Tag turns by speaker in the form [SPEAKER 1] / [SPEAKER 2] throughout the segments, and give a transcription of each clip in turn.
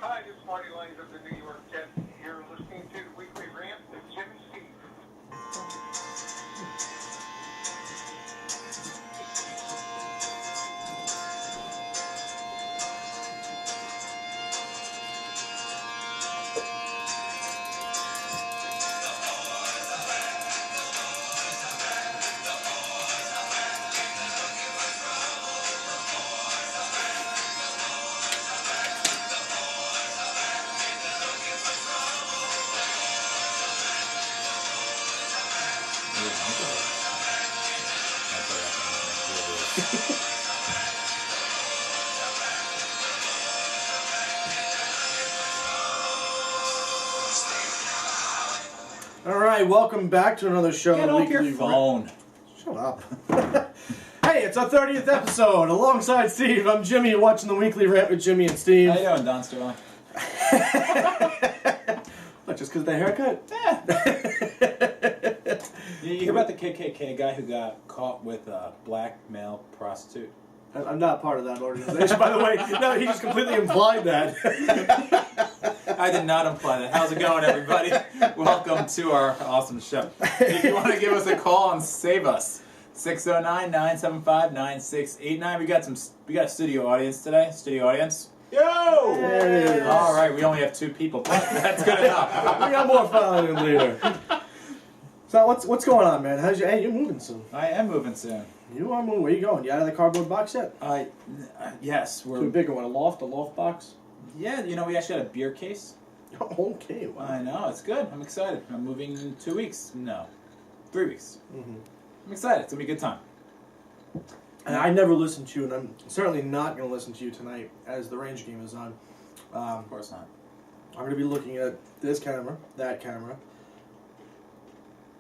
[SPEAKER 1] Hi, this is Marty Lange of the New York Jets. You're listening to the Weekly Rant with Jim and Steve.
[SPEAKER 2] All right, welcome back to another show.
[SPEAKER 3] Get off your phone.
[SPEAKER 2] Shut up. Hey, it's our 30th episode. Alongside Steve, I'm Jimmy. You're watching the Weekly Rant with Jimmy and Steve.
[SPEAKER 3] How you doing, Don Sterling?
[SPEAKER 2] What, just because of the haircut?
[SPEAKER 3] Yeah. You hear about the KKK guy who got caught with a black male prostitute?
[SPEAKER 2] I'm not part of that organization, by the way. No, he just completely implied that.
[SPEAKER 3] I did not imply that. How's it going, everybody? Welcome to our awesome show. If you want to give us a call and save us, 609-975-9689. We got a studio audience today. Studio audience. Yo!
[SPEAKER 2] There it is.
[SPEAKER 3] All right, we only have 2 people, but that's good enough.
[SPEAKER 2] We got more following later. So what's going on, man? Hey, you're moving soon.
[SPEAKER 3] I am moving soon.
[SPEAKER 2] You are moving. Where you going? You out of the cardboard box yet?
[SPEAKER 3] Yes,
[SPEAKER 2] To a bigger one, a loft box?
[SPEAKER 3] Yeah, you know, we actually got a beer case.
[SPEAKER 2] Okay, wow.
[SPEAKER 3] I know, it's good. I'm excited. I'm moving in 2 weeks. No, 3 weeks.
[SPEAKER 2] Mm-hmm.
[SPEAKER 3] I'm excited. It's going to be a good time.
[SPEAKER 2] And I never listened to you, and I'm certainly not going to listen to you tonight as the Ranger game is on.
[SPEAKER 3] Of course not.
[SPEAKER 2] I'm going to be looking at this camera, that camera.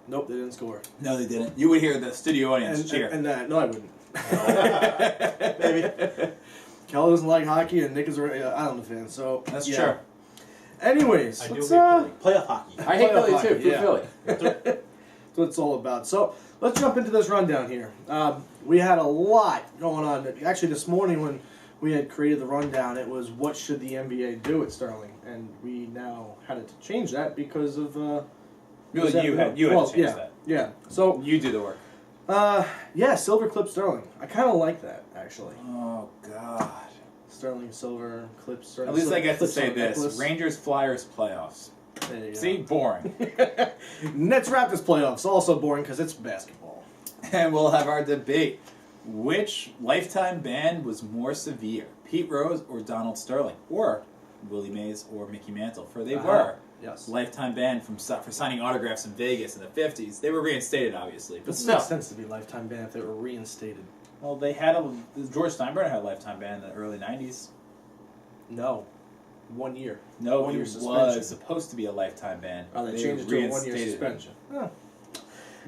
[SPEAKER 2] Nope, they didn't score.
[SPEAKER 3] No, they didn't. You would hear the studio audience cheer.
[SPEAKER 2] And that. No, I wouldn't. Maybe. Kelly doesn't like hockey, and Nick is an Islander fan, so...
[SPEAKER 3] That's
[SPEAKER 2] yeah.
[SPEAKER 3] true.
[SPEAKER 2] Anyways,
[SPEAKER 4] I
[SPEAKER 2] let's...
[SPEAKER 4] do hate playoff hockey.
[SPEAKER 3] I hate
[SPEAKER 2] Playoff
[SPEAKER 3] Philly
[SPEAKER 2] hockey,
[SPEAKER 3] too. For
[SPEAKER 2] yeah.
[SPEAKER 3] Philly.
[SPEAKER 2] That's what it's all about. So let's jump into this rundown here. We had a lot going on. Actually, this morning when we had created the rundown, it was what should the NBA do at Sterling, and we now had to change that because of.
[SPEAKER 3] Really, you had to change that.
[SPEAKER 2] Yeah. So
[SPEAKER 3] You do the work.
[SPEAKER 2] yeah, silver clip Sterling. I kind of like that actually.
[SPEAKER 3] Oh God.
[SPEAKER 2] Sterling silver clip Sterling.
[SPEAKER 3] At least I get to
[SPEAKER 2] clips
[SPEAKER 3] say
[SPEAKER 2] on
[SPEAKER 3] this:
[SPEAKER 2] necklace.
[SPEAKER 3] Rangers Flyers playoffs.
[SPEAKER 2] There you
[SPEAKER 3] See,
[SPEAKER 2] go.
[SPEAKER 3] boring.
[SPEAKER 2] Nets Raptors playoffs also boring because it's basketball.
[SPEAKER 3] And we'll have our debate. Which lifetime ban was more severe, Pete Rose or Donald Sterling, or Willie Mays or Mickey Mantle? For they were
[SPEAKER 2] Yes.
[SPEAKER 3] lifetime ban for signing autographs in Vegas in the 50s. They were reinstated, obviously, but
[SPEAKER 2] It
[SPEAKER 3] still.
[SPEAKER 2] makes sense to be lifetime ban if they were reinstated.
[SPEAKER 3] Well, they had George Steinbrenner had a lifetime ban in the early 90s.
[SPEAKER 2] No. 1 year.
[SPEAKER 3] No,
[SPEAKER 2] 1
[SPEAKER 3] it
[SPEAKER 2] year
[SPEAKER 3] was
[SPEAKER 2] suspension.
[SPEAKER 3] supposed to be a lifetime ban.
[SPEAKER 2] Oh, they changed it to a 1 year
[SPEAKER 3] reinstated it.
[SPEAKER 2] suspension. Huh.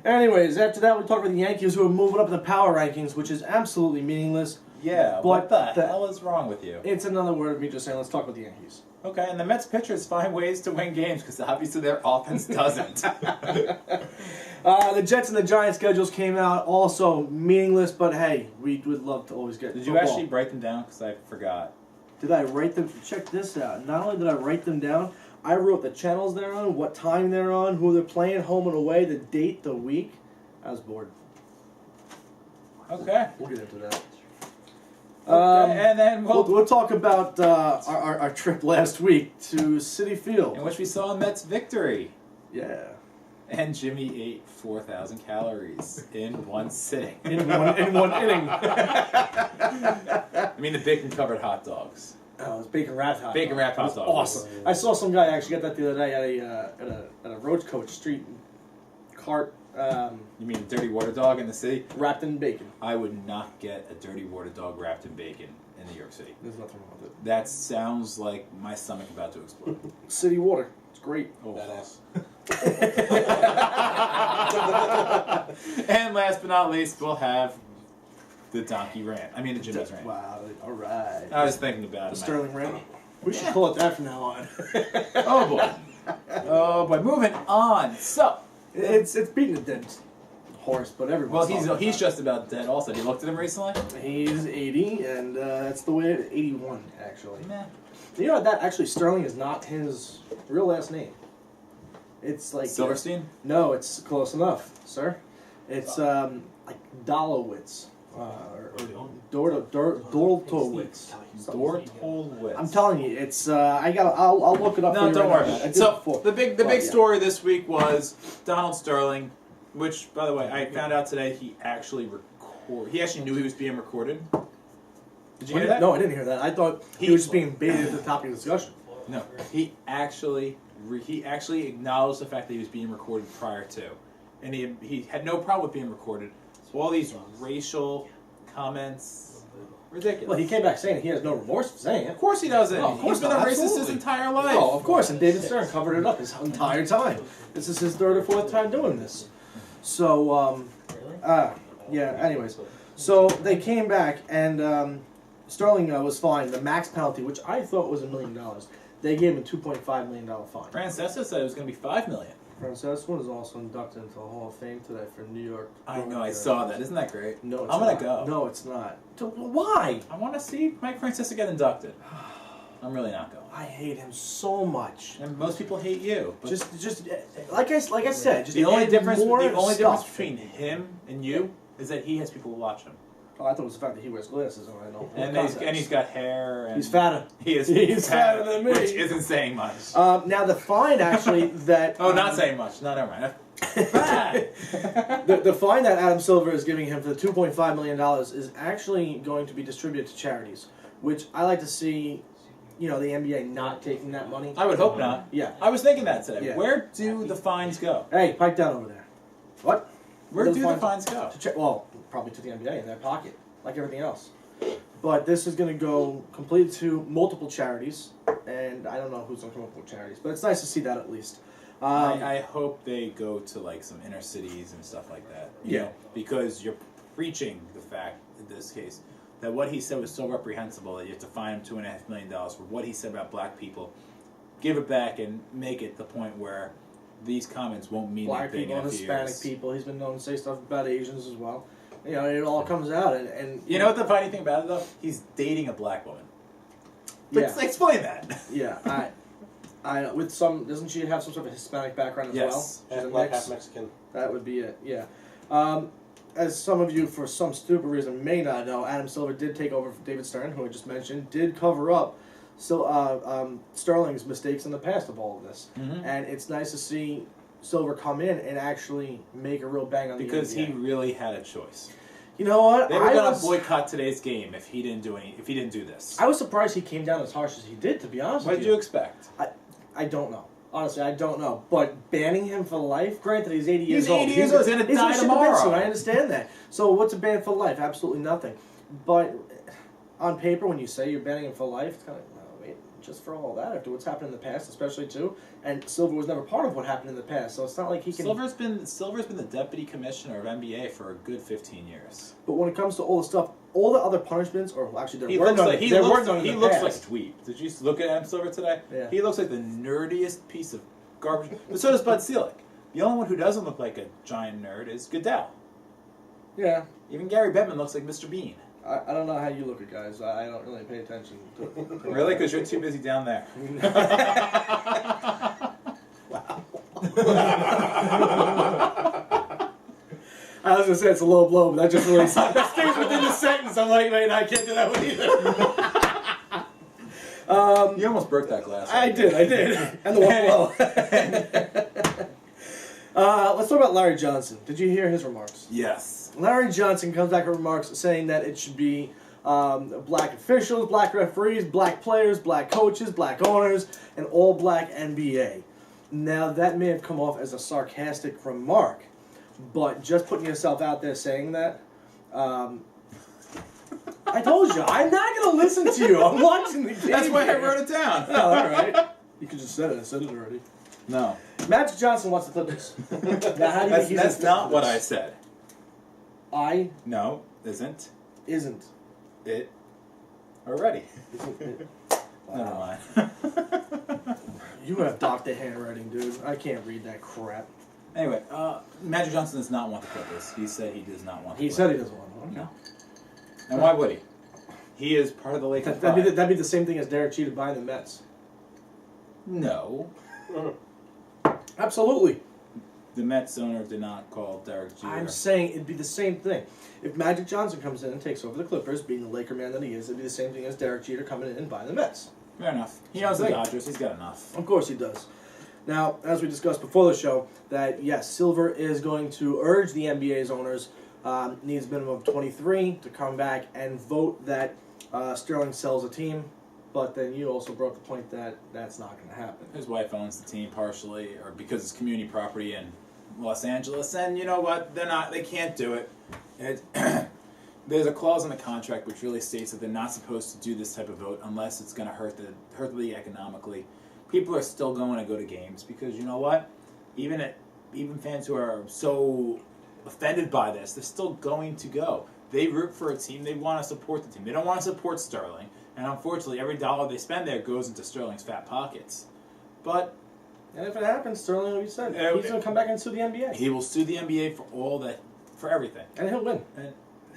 [SPEAKER 2] Anyways, after that, we talked about the Yankees who are moving up in the power rankings, which is absolutely meaningless.
[SPEAKER 3] Yeah,
[SPEAKER 2] But
[SPEAKER 3] what the
[SPEAKER 2] the-
[SPEAKER 3] hell is wrong with you?
[SPEAKER 2] It's another word of me just saying, let's talk about the Yankees.
[SPEAKER 3] Okay, and the Mets pitchers find ways to win games because obviously their offense doesn't.
[SPEAKER 2] The Jets and the Giants schedules came out, also meaningless, but hey, we would love to always get
[SPEAKER 3] Did you
[SPEAKER 2] football.
[SPEAKER 3] actually write them down? Because I forgot.
[SPEAKER 2] Did I write them? Check this out. Not only did I write them down, I wrote the channels they're on, what time they're on, who they're playing, home and away, the date, the week. I was bored.
[SPEAKER 3] Okay.
[SPEAKER 2] We'll get into that.
[SPEAKER 3] And then
[SPEAKER 2] We'll talk about our trip last week to Citi Field.
[SPEAKER 3] in which we saw a Mets victory.
[SPEAKER 2] Yeah.
[SPEAKER 3] And Jimmy ate 4,000 calories in one sitting.
[SPEAKER 2] In one inning.
[SPEAKER 3] I mean the bacon-covered hot dogs.
[SPEAKER 2] Oh, it was bacon wrapped hot.
[SPEAKER 3] Bacon wrapped hot
[SPEAKER 2] It was
[SPEAKER 3] dogs.
[SPEAKER 2] awesome. I saw some guy actually get that the other day at a Roachcoach street cart
[SPEAKER 3] You mean a dirty water dog in the city?
[SPEAKER 2] wrapped in bacon.
[SPEAKER 3] I would not get a dirty water dog wrapped in bacon in New York City.
[SPEAKER 2] There's nothing wrong with it.
[SPEAKER 3] That sounds like my stomach about to explode.
[SPEAKER 2] City water. It's great.
[SPEAKER 3] Oh.
[SPEAKER 4] Badass.
[SPEAKER 3] And last but not least, we'll have the donkey rant. I mean the Jimmy's rant.
[SPEAKER 2] Wow. All right.
[SPEAKER 3] I was thinking about
[SPEAKER 2] The
[SPEAKER 3] it.
[SPEAKER 2] Sterling rant. We should call it that from now on.
[SPEAKER 3] Oh boy. Oh boy. Moving on. So,
[SPEAKER 2] It's beating a dead horse, but everyone's
[SPEAKER 3] well,
[SPEAKER 2] talking
[SPEAKER 3] he's
[SPEAKER 2] about
[SPEAKER 3] just about dead. Also, have you looked at him recently?
[SPEAKER 2] it. He's 80, and that's the way. 81 actually.
[SPEAKER 3] Meh.
[SPEAKER 2] You know that actually Sterling is not his real last name. It's like
[SPEAKER 3] Silverstein?
[SPEAKER 2] No, it's close enough, sir. It's like Dolowitz or Dortowitz.
[SPEAKER 3] Dortowitz.
[SPEAKER 2] I'm telling you, it's I'll look it up.
[SPEAKER 3] No,
[SPEAKER 2] for you
[SPEAKER 3] don't
[SPEAKER 2] right
[SPEAKER 3] worry
[SPEAKER 2] now.
[SPEAKER 3] about
[SPEAKER 2] I
[SPEAKER 3] it.
[SPEAKER 2] did
[SPEAKER 3] So
[SPEAKER 2] before.
[SPEAKER 3] the big story this week was Donald Sterling, which, by the way, I found out today he actually knew he was being recorded. Did you hear that?
[SPEAKER 2] No, I didn't hear that. I thought he was just being baited at the topic of discussion.
[SPEAKER 3] No, he actually acknowledged the fact that he was being recorded prior to, and he had no problem with being recorded. So all these racial comments, ridiculous.
[SPEAKER 2] Well, he came back saying he has no remorse for saying it.
[SPEAKER 3] Of course he doesn't.
[SPEAKER 2] No, of course
[SPEAKER 3] He's been a
[SPEAKER 2] not.
[SPEAKER 3] racist his
[SPEAKER 2] Absolutely.
[SPEAKER 3] entire life.
[SPEAKER 2] Oh, of course, and David Stern covered it up his entire time. This is his third or fourth time doing this. So, yeah, anyways. So they came back, and Sterling was fined the max penalty, which I thought was $1 million. They gave him a $2.5 million fine.
[SPEAKER 3] Francesca said it was going to be $5 million.
[SPEAKER 2] Francesca was also inducted into the Hall of Fame today for New York.
[SPEAKER 3] I know, I saw that. Isn't that great?
[SPEAKER 2] No, it's
[SPEAKER 3] I'm going
[SPEAKER 2] not.
[SPEAKER 3] to go.
[SPEAKER 2] No, it's not. Why?
[SPEAKER 3] I want to see Mike Francesca get inducted. I'm really not going.
[SPEAKER 2] I hate him so much.
[SPEAKER 3] And most people hate you. But
[SPEAKER 2] Just like I said, just
[SPEAKER 3] the only
[SPEAKER 2] add
[SPEAKER 3] difference
[SPEAKER 2] more
[SPEAKER 3] difference
[SPEAKER 2] stuff.
[SPEAKER 3] between him and you is that he has people who watch him.
[SPEAKER 2] Oh, I thought it was the fact that he wears glasses, and I don't.
[SPEAKER 3] And he's got hair. And
[SPEAKER 2] he's fatter.
[SPEAKER 3] He's
[SPEAKER 2] fatter than me.
[SPEAKER 3] Which isn't saying much.
[SPEAKER 2] Now the fine actually that
[SPEAKER 3] not saying much. No, never mind.
[SPEAKER 2] the fine that Adam Silver is giving him for the $2.5 million is actually going to be distributed to charities, which I like to see. You know, the NBA not taking that money.
[SPEAKER 3] I would hope not.
[SPEAKER 2] Yeah.
[SPEAKER 3] I was thinking that today.
[SPEAKER 2] Yeah.
[SPEAKER 3] Where do the fines go?
[SPEAKER 2] Hey, pipe down over there. What?
[SPEAKER 3] Where do the fines go?
[SPEAKER 2] Well, probably to the NBA in their pocket, like everything else. But this is going to go completely to multiple charities, and I don't know who's going to come up with charities, but it's nice to see that at least.
[SPEAKER 3] I hope they go to like some inner cities and stuff like that. You know, because you're preaching the fact in this case that what he said was so reprehensible that you have to fine him $2.5 million for what he said about black people. Give it back and make it the point where these comments won't mean
[SPEAKER 2] Black
[SPEAKER 3] anything
[SPEAKER 2] people,
[SPEAKER 3] in a few
[SPEAKER 2] Hispanic
[SPEAKER 3] years.
[SPEAKER 2] people. He's been known to say stuff about Asians as well. You know, it all comes out, and
[SPEAKER 3] You know what the funny thing about it though? He's dating a black woman.
[SPEAKER 2] Yeah.
[SPEAKER 3] Explain that.
[SPEAKER 2] Yeah, I with some doesn't she have some sort of Hispanic background as well?
[SPEAKER 3] Yes.
[SPEAKER 2] She's a
[SPEAKER 4] Black,
[SPEAKER 2] mix.
[SPEAKER 4] half Mexican.
[SPEAKER 2] That would be it. Yeah. As some of you, for some stupid reason, may not know, Adam Silver did take over for David Stern, who I just mentioned, did cover up Sterling's mistakes in the past of all of this, and it's nice to see Silver come in and actually make a real bang on
[SPEAKER 3] Because
[SPEAKER 2] the NBA.
[SPEAKER 3] he really had a choice.
[SPEAKER 2] You know what?
[SPEAKER 3] They were going to boycott today's game if he didn't do this.
[SPEAKER 2] I was surprised he came down as harsh as he did. To be honest
[SPEAKER 3] What
[SPEAKER 2] with
[SPEAKER 3] did you expect?
[SPEAKER 2] I don't know. Honestly, I don't know. But banning him for life, granted, he's 80 years
[SPEAKER 3] He's
[SPEAKER 2] old.
[SPEAKER 3] 80 years old. He's going to die
[SPEAKER 2] shit the bed
[SPEAKER 3] tomorrow.
[SPEAKER 2] soon. I understand that. So what's a ban for life? Absolutely nothing. But on paper, when you say you're banning him for life, it's kind of like, wait, just for all that, after what's happened in the past, especially too, and Silver was never part of what happened in the past, so it's not like he can...
[SPEAKER 3] Silver's been the deputy commissioner of NBA for a good 15 years.
[SPEAKER 2] But when it comes to all the stuff, all the other punishments, or actually there
[SPEAKER 3] He
[SPEAKER 2] were
[SPEAKER 3] looks
[SPEAKER 2] none,
[SPEAKER 3] like he
[SPEAKER 2] there
[SPEAKER 3] looks,
[SPEAKER 2] were none in
[SPEAKER 3] he
[SPEAKER 2] the
[SPEAKER 3] looks
[SPEAKER 2] past.
[SPEAKER 3] like Dweeb. Did you look at Adam Silver today?
[SPEAKER 2] Yeah.
[SPEAKER 3] He looks like the nerdiest piece of garbage. But so does Bud Selig. The only one who doesn't look like a giant nerd is Goodell.
[SPEAKER 2] Yeah.
[SPEAKER 3] Even Gary Bettman looks like Mr. Bean.
[SPEAKER 2] I don't know how you look at guys. I don't really pay attention to
[SPEAKER 3] Really? Because you're too busy down there.
[SPEAKER 2] I was gonna say it's a low blow, but that just really that stays within the sentence. I'm like, wait, I can't do that one either.
[SPEAKER 3] You almost broke that glass.
[SPEAKER 2] I did, and the one blow. Let's talk about Larry Johnson. Did you hear his remarks?
[SPEAKER 3] Yes.
[SPEAKER 2] Larry Johnson comes back with remarks saying that it should be black officials, black referees, black players, black coaches, black owners, and all black NBA. Now, that may have come off as a sarcastic remark, but just putting yourself out there saying that, I told you, I'm not going to listen to you. I'm watching the game.
[SPEAKER 3] That's why I
[SPEAKER 2] here.
[SPEAKER 3] wrote it down.
[SPEAKER 2] Oh, all right. You could just said it. I said it already.
[SPEAKER 3] No.
[SPEAKER 2] Magic Johnson wants to clip this. Now, how do you think he's
[SPEAKER 3] That's
[SPEAKER 2] gonna
[SPEAKER 3] not
[SPEAKER 2] clip
[SPEAKER 3] what
[SPEAKER 2] this?
[SPEAKER 3] I said.
[SPEAKER 2] I
[SPEAKER 3] No, isn't
[SPEAKER 2] isn't.
[SPEAKER 3] it already?
[SPEAKER 2] Isn't it?
[SPEAKER 3] Never
[SPEAKER 2] Wow.
[SPEAKER 3] mind.
[SPEAKER 2] You have doctor handwriting, dude. I can't read that crap.
[SPEAKER 3] Anyway, Magic Johnson does not want the Clippers. He said he does not want the
[SPEAKER 2] He
[SPEAKER 3] Clippers.
[SPEAKER 2] said he doesn't want one.
[SPEAKER 3] No. And why would he? He is part of the Lakers.
[SPEAKER 2] That'd be the same thing as Derek Jeter buying the Mets.
[SPEAKER 3] No.
[SPEAKER 2] Absolutely.
[SPEAKER 3] The Mets owner did not call Derek Jeter.
[SPEAKER 2] I'm saying it'd be the same thing. If Magic Johnson comes in and takes over the Clippers, being the Laker man that he is, it'd be the same thing as Derek Jeter coming in and buying the Mets.
[SPEAKER 3] Fair enough. He owns the Dodgers. He's got enough.
[SPEAKER 2] Of course he does. Now, as we discussed before the show, that yes, Silver is going to urge the NBA's owners, needs a minimum of 23, to come back and vote that Sterling sells a team. But then you also brought the point that that's not going to happen.
[SPEAKER 3] His wife owns the team partially, or because it's community property in Los Angeles, and you know what? They can't do it. There's a clause in the contract which really states that they're not supposed to do this type of vote unless it's going to hurt the league economically. People are still going to go to games because you know what? Even fans who are so offended by this, they're still going to go. They root for a team. They want to support the team. They don't want to support Sterling. And unfortunately, every dollar they spend there goes into Sterling's fat pockets. And
[SPEAKER 2] if it happens, Sterling will be said. He's going to come back and sue the NBA.
[SPEAKER 3] He will sue the NBA for everything.
[SPEAKER 2] And he'll win.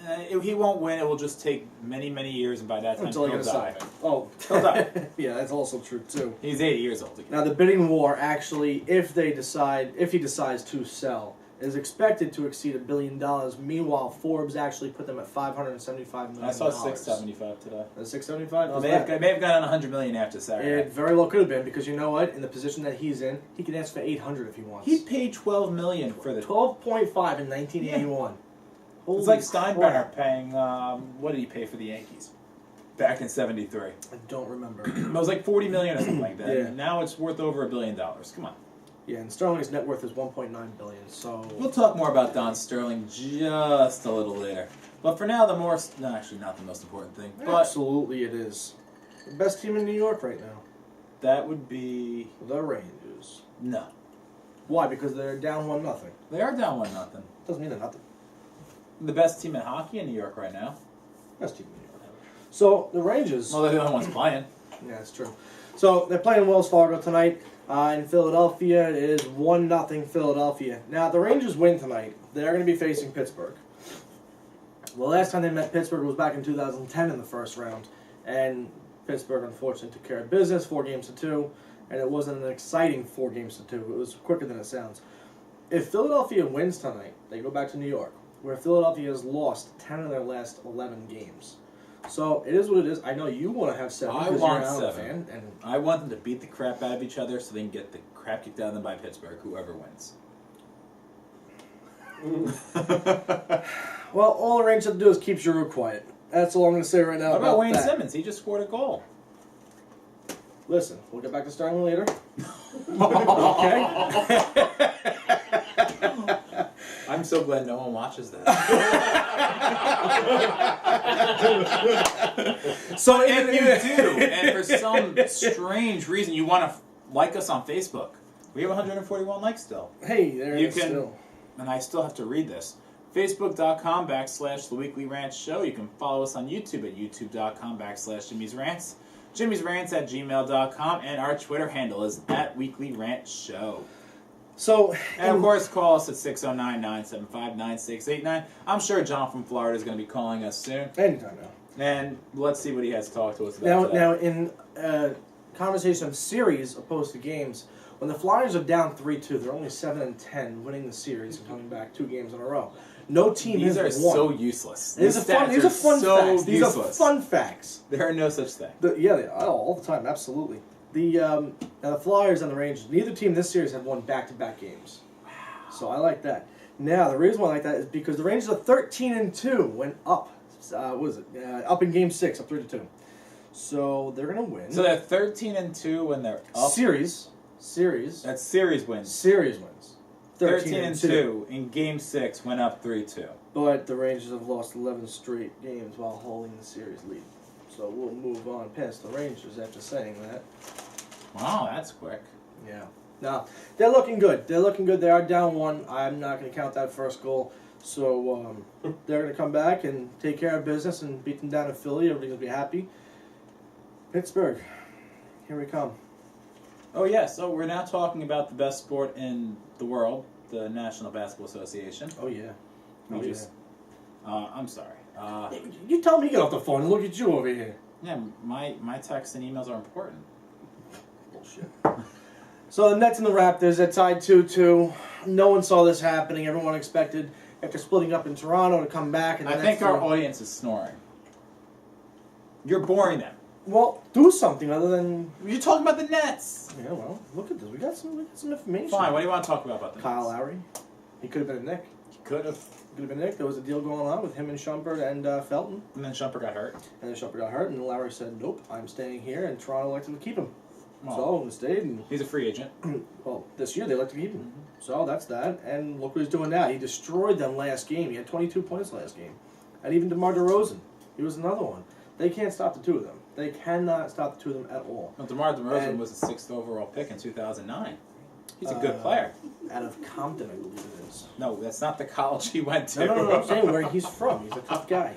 [SPEAKER 3] And he won't win. It will just take many, many years, and by that time
[SPEAKER 2] Until
[SPEAKER 3] he'll die.
[SPEAKER 2] Oh,
[SPEAKER 3] He'll die.
[SPEAKER 2] Yeah, that's also true too.
[SPEAKER 3] He's 80 years old again.
[SPEAKER 2] Now the bidding war actually, if he decides to sell, is expected to exceed $1 billion. Meanwhile, Forbes actually put them at $575 million.
[SPEAKER 3] I saw 675 today.
[SPEAKER 2] That's 675.
[SPEAKER 3] Well, may have gotten 100 million after Saturday.
[SPEAKER 2] It very well could have been because you know what? In the position that he's in, he can ask for 800 if he wants.
[SPEAKER 3] He paid $12 million for the
[SPEAKER 2] 12.5 in 1981. Yeah.
[SPEAKER 3] It's like Steinbrenner paying. What did he pay for the Yankees back in '73?
[SPEAKER 2] I don't remember.
[SPEAKER 3] It was like $40 million or something like that.
[SPEAKER 2] Yeah.
[SPEAKER 3] And now it's worth over $1 billion. Come on.
[SPEAKER 2] Yeah, and Sterling's net worth is $1.9 billion. So
[SPEAKER 3] we'll talk more about Don Sterling just a little later. But for now, actually not the most important thing. But
[SPEAKER 2] absolutely, it is the best team in New York right now.
[SPEAKER 3] That would be
[SPEAKER 2] the Rangers.
[SPEAKER 3] No.
[SPEAKER 2] Why? Because they're down 1-0.
[SPEAKER 3] They are down 1-0.
[SPEAKER 2] Doesn't mean they're nothing.
[SPEAKER 3] The best team in hockey in New York right now.
[SPEAKER 2] Best team in New York. So the Rangers.
[SPEAKER 3] Well, they're the only ones playing.
[SPEAKER 2] Yeah, that's true. So they're playing Wells Fargo tonight. In Philadelphia, it is 1-0 Philadelphia. Now, if the Rangers win tonight, they're going to be facing Pittsburgh. The last time they met Pittsburgh was back in 2010 in the first round, and Pittsburgh, unfortunately, took care of business, 4-2, and it wasn't an exciting 4-2. It was quicker than it sounds. If Philadelphia wins tonight, they go back to New York, where Philadelphia has lost 10 of their last 11 games. So it is what it is. I know you want to have 7.
[SPEAKER 3] I want
[SPEAKER 2] you're
[SPEAKER 3] 7.
[SPEAKER 2] Fan, and
[SPEAKER 3] I want them to beat the crap out of each other so they can get the crap kicked out of them by Pittsburgh, whoever wins.
[SPEAKER 2] Well, all the Rangers have to do is keep Giroux quiet. That's all I'm going to say right now.
[SPEAKER 3] What about Wayne Simmons? He just scored a goal.
[SPEAKER 2] Listen, we'll get back to Sterling later. Okay?
[SPEAKER 3] I'm so glad no one watches that. So if you do, and for some strange reason you want to like us on Facebook, we have 141 likes still.
[SPEAKER 2] Hey, there
[SPEAKER 3] you
[SPEAKER 2] it is
[SPEAKER 3] can,
[SPEAKER 2] still.
[SPEAKER 3] And I still have to read this. Facebook.com/The Weekly Rant Show. You can follow us on YouTube at YouTube.com/Jimmy's Rants. Jimmy's Rants at gmail.com. And our Twitter handle is @Weekly Rant Show.
[SPEAKER 2] So,
[SPEAKER 3] and of course, call us at 609-975-9689. I'm sure John from Florida is going to be calling us soon.
[SPEAKER 2] Anytime now.
[SPEAKER 3] And let's see what he has to talk to us about
[SPEAKER 2] Now, in conversation of series opposed to games, when the Flyers are down 3-2, they're only 7-10, winning the series and coming back 2 games in a row. No team has won.
[SPEAKER 3] These are so useless.
[SPEAKER 2] These are fun facts. These are fun facts.
[SPEAKER 3] There are no such thing.
[SPEAKER 2] Yeah, they are all the time. Absolutely. The Flyers and the Rangers, neither team this series have won back-to-back games. Wow. So I like that. Now, the reason why I like that is because the Rangers are 13-2, went up. Up in Game 6, up 3-2. So they're going to win.
[SPEAKER 3] So they're 13-2 when they're up?
[SPEAKER 2] Series.
[SPEAKER 3] That's series wins.
[SPEAKER 2] Series wins.
[SPEAKER 3] 13-2 in Game 6 went up 3-2.
[SPEAKER 2] But the Rangers have lost 11 straight games while holding the series lead. So we'll move on past the Rangers after saying that.
[SPEAKER 3] Wow, that's quick.
[SPEAKER 2] Yeah. Now, they're looking good. They're looking good. They are down 1. I'm not going to count that first goal. So they're going to come back and take care of business and beat them down in Philly. Everybody's going to be happy. Pittsburgh, here we come.
[SPEAKER 3] Oh, yeah. So we're now talking about the best sport in the world, the National Basketball Association.
[SPEAKER 2] Oh, yeah.
[SPEAKER 3] I'm sorry.
[SPEAKER 2] You tell me to get off the phone and look at you over here.
[SPEAKER 3] Yeah, my texts and emails are important.
[SPEAKER 2] Bullshit. So the Nets and the Raptors, they're tied 2-2. No one saw this happening. Everyone expected, after splitting up in Toronto, to come back. And
[SPEAKER 3] I think our audience is snoring. You're boring them.
[SPEAKER 2] Well, do something other than...
[SPEAKER 3] You're talking about the Nets.
[SPEAKER 2] Yeah, well, look at this. We got some information.
[SPEAKER 3] Fine, what do you want to talk about the
[SPEAKER 2] Kyle
[SPEAKER 3] Nets?
[SPEAKER 2] Lowry. He could have been a Knick.
[SPEAKER 3] He could have.
[SPEAKER 2] There was a deal going on with him and Shumpert and Felton.
[SPEAKER 3] And then Shumpert got hurt.
[SPEAKER 2] And then Shumpert got hurt, and Lowry said, nope, I'm staying here, and Toronto elected to keep him.
[SPEAKER 3] Well,
[SPEAKER 2] So he stayed, and
[SPEAKER 3] he's a free agent.
[SPEAKER 2] well, this year they elected to keep him. So that's that, and look what he's doing now. He destroyed them last game. He had 22 points last game. And even DeMar DeRozan, he was another one. They can't stop the two of them. They cannot stop the two of them at all.
[SPEAKER 3] Well, DeMar DeRozan
[SPEAKER 2] And-
[SPEAKER 3] was the 6th overall pick in 2009. He's a good player.
[SPEAKER 2] Out of Compton, I believe it is.
[SPEAKER 3] No, that's not the college he went to.
[SPEAKER 2] No, I'm saying where he's from. He's a tough guy.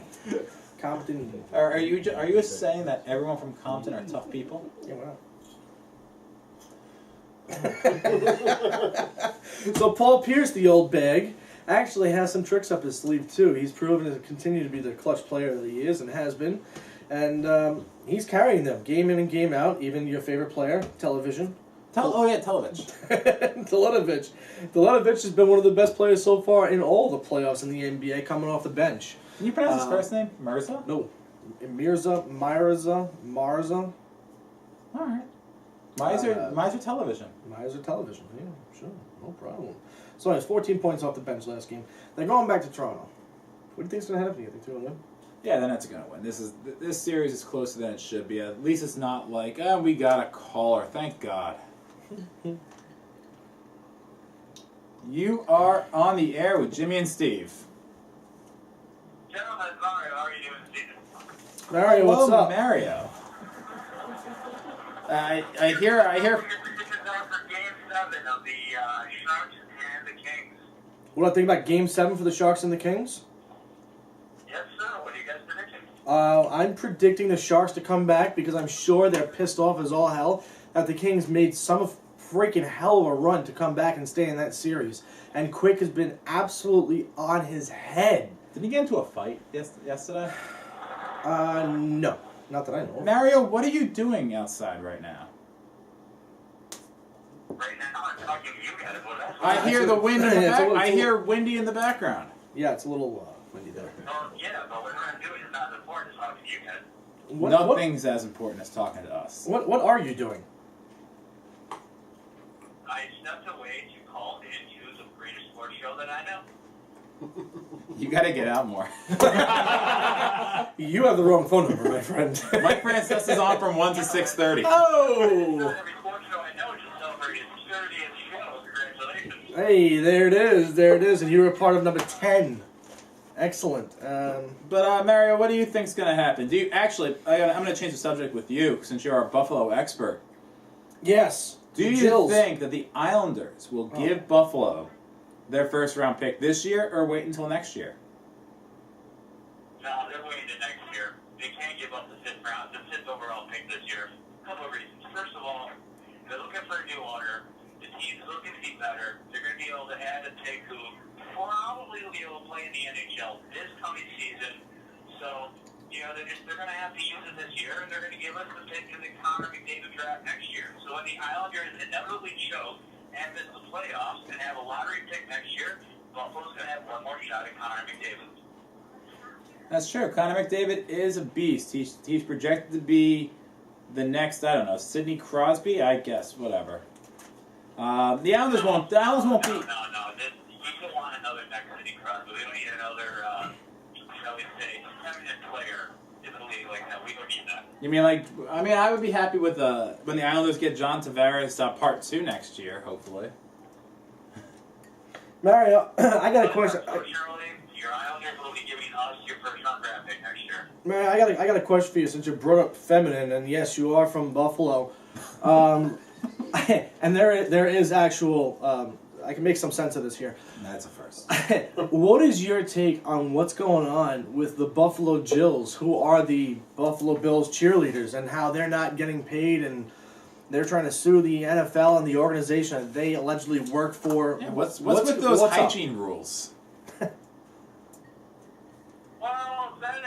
[SPEAKER 2] Compton.
[SPEAKER 3] Are you saying that everyone from Compton are tough people?
[SPEAKER 2] Yeah, wow. So Paul Pierce, the old bag, actually has some tricks up his sleeve too. He's proven to continue to be the clutch player that he is and has been, and he's carrying them game in and game out. Even your favorite player, Television.
[SPEAKER 3] Telovich.
[SPEAKER 2] Teletovic has been one of the best players so far in all the playoffs in the NBA, coming off the bench.
[SPEAKER 3] Can you pronounce his first name? Mirza?
[SPEAKER 2] No, Marza.
[SPEAKER 3] All right. Miser Television.
[SPEAKER 2] Miser Television, yeah, sure, no problem. So he has 14 points off the bench last game. They're going back to Toronto. What do you think's going to happen? You think they're going to win?
[SPEAKER 3] Yeah, the Nets are going to win. This series is closer than it should be. At least it's not like, we got a caller. Thank God. You are on the air with Jimmy and Steve.
[SPEAKER 1] Gentlemen, Mario, how are you doing, Stephen?
[SPEAKER 2] Mario, what's
[SPEAKER 3] Hello,
[SPEAKER 2] up?
[SPEAKER 3] Mario. I hear.
[SPEAKER 1] Your predictions are for Game 7 of the Sharks and the Kings.
[SPEAKER 2] What do I think about Game 7 for the Sharks and the Kings?
[SPEAKER 1] Yes, sir. What are you guys predicting?
[SPEAKER 2] I'm predicting the Sharks to come back because I'm sure they're pissed off as all hell that the Kings made some freaking hell of a run to come back and stay in that series. And Quick has been absolutely on his head.
[SPEAKER 3] Did he get into a fight yesterday?
[SPEAKER 2] No. Not that I know of.
[SPEAKER 3] Mario, what are you doing outside right now?
[SPEAKER 1] Right now, I'm talking to you guys. What else?
[SPEAKER 3] I hear the wind in the
[SPEAKER 2] Yeah,
[SPEAKER 3] back. I hear windy in the background.
[SPEAKER 2] Yeah, it's a little windy there.
[SPEAKER 1] Yeah, but what I'm doing is not important. It's talking to you guys.
[SPEAKER 3] Nothing's as important as talking to us.
[SPEAKER 2] What are you doing?
[SPEAKER 1] I stepped away to call into the greatest sports show that I know.
[SPEAKER 3] You got to get out more.
[SPEAKER 2] You have the wrong phone number, my friend.
[SPEAKER 3] Mike Francis is on from 1 to 6:30.
[SPEAKER 2] Oh!
[SPEAKER 1] Not every sports show I know just celebrated its 30th show. Congratulations.
[SPEAKER 2] Hey, there it is, and you were part of number 10. Excellent.
[SPEAKER 3] But Mario, what do you think's going to happen? Do you actually? I'm going to change the subject with you since you're our Buffalo expert.
[SPEAKER 2] Yes.
[SPEAKER 3] Do you
[SPEAKER 2] Jills.
[SPEAKER 3] think that the Islanders will give Buffalo their first round pick this year, or wait until next year?
[SPEAKER 1] No, they're waiting to next year. They can't give up the fifth overall pick this year. A couple of reasons. First of all, they're looking for a new owner. The team's looking to be better. They're going to be able to add a pick who probably will be able to play in the NHL this coming season. So, they're going to have to use it this year, and they're going to give us the pick in the Connor McDavid draft next year. So when the Islanders inevitably choke and miss the playoffs and have a lottery pick next year, Buffalo's going to have one more shot at Connor McDavid.
[SPEAKER 3] That's true. Connor McDavid is a beast. He's projected to be the next, I don't know, Sidney Crosby, I guess, whatever. The Islanders won't be.
[SPEAKER 1] No. We don't want another next Sidney Crosby. We don't need another, shall we say, feminine player in the league like that. We don't need that.
[SPEAKER 3] You mean I would be happy with when the Islanders get John Tavares part 2 next year, hopefully.
[SPEAKER 2] Mario, I got a question.
[SPEAKER 1] Unfortunately, your Islanders will be giving us your first round draft pick next year.
[SPEAKER 2] Mario, I got a question for you since you brought up feminine, and yes, you are from Buffalo. And there is actual. I can make some sense of this here.
[SPEAKER 3] That's a first.
[SPEAKER 2] What is your take on what's going on with the Buffalo Jills, who are the Buffalo Bills cheerleaders, and how they're not getting paid, and they're trying to sue the NFL and the organization that they allegedly work for?
[SPEAKER 3] Yeah, what's with those hygiene rules?
[SPEAKER 1] Well, that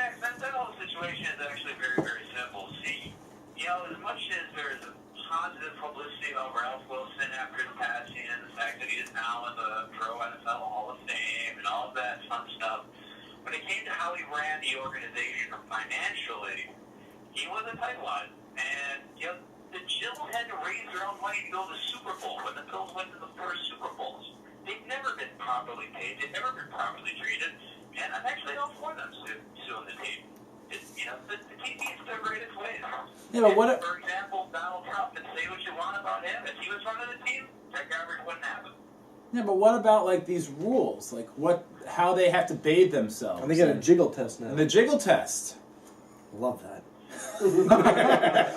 [SPEAKER 1] positive publicity about Ralph Wilson after his passing and the fact that he is now in the Pro NFL Hall of Fame and all of that fun stuff. When it came to how he ran the organization financially, he was a tightwad. And, you know, the Bills had to raise their own money to go to the Super Bowl when the Bills went to the first Super Bowls. They've never been properly paid. They've never been properly treated. And I'm actually all for them suing the team. You know, the team needs their greatest ways.
[SPEAKER 3] Yeah, but what?
[SPEAKER 1] For example, Donald Trump, and say what you want about him. If he was running the team, that garbage wouldn't happen.
[SPEAKER 3] Yeah, but what about like these rules? Like how they have to bathe themselves?
[SPEAKER 2] And they get a jiggle test now.
[SPEAKER 3] And the jiggle test.
[SPEAKER 2] Love that.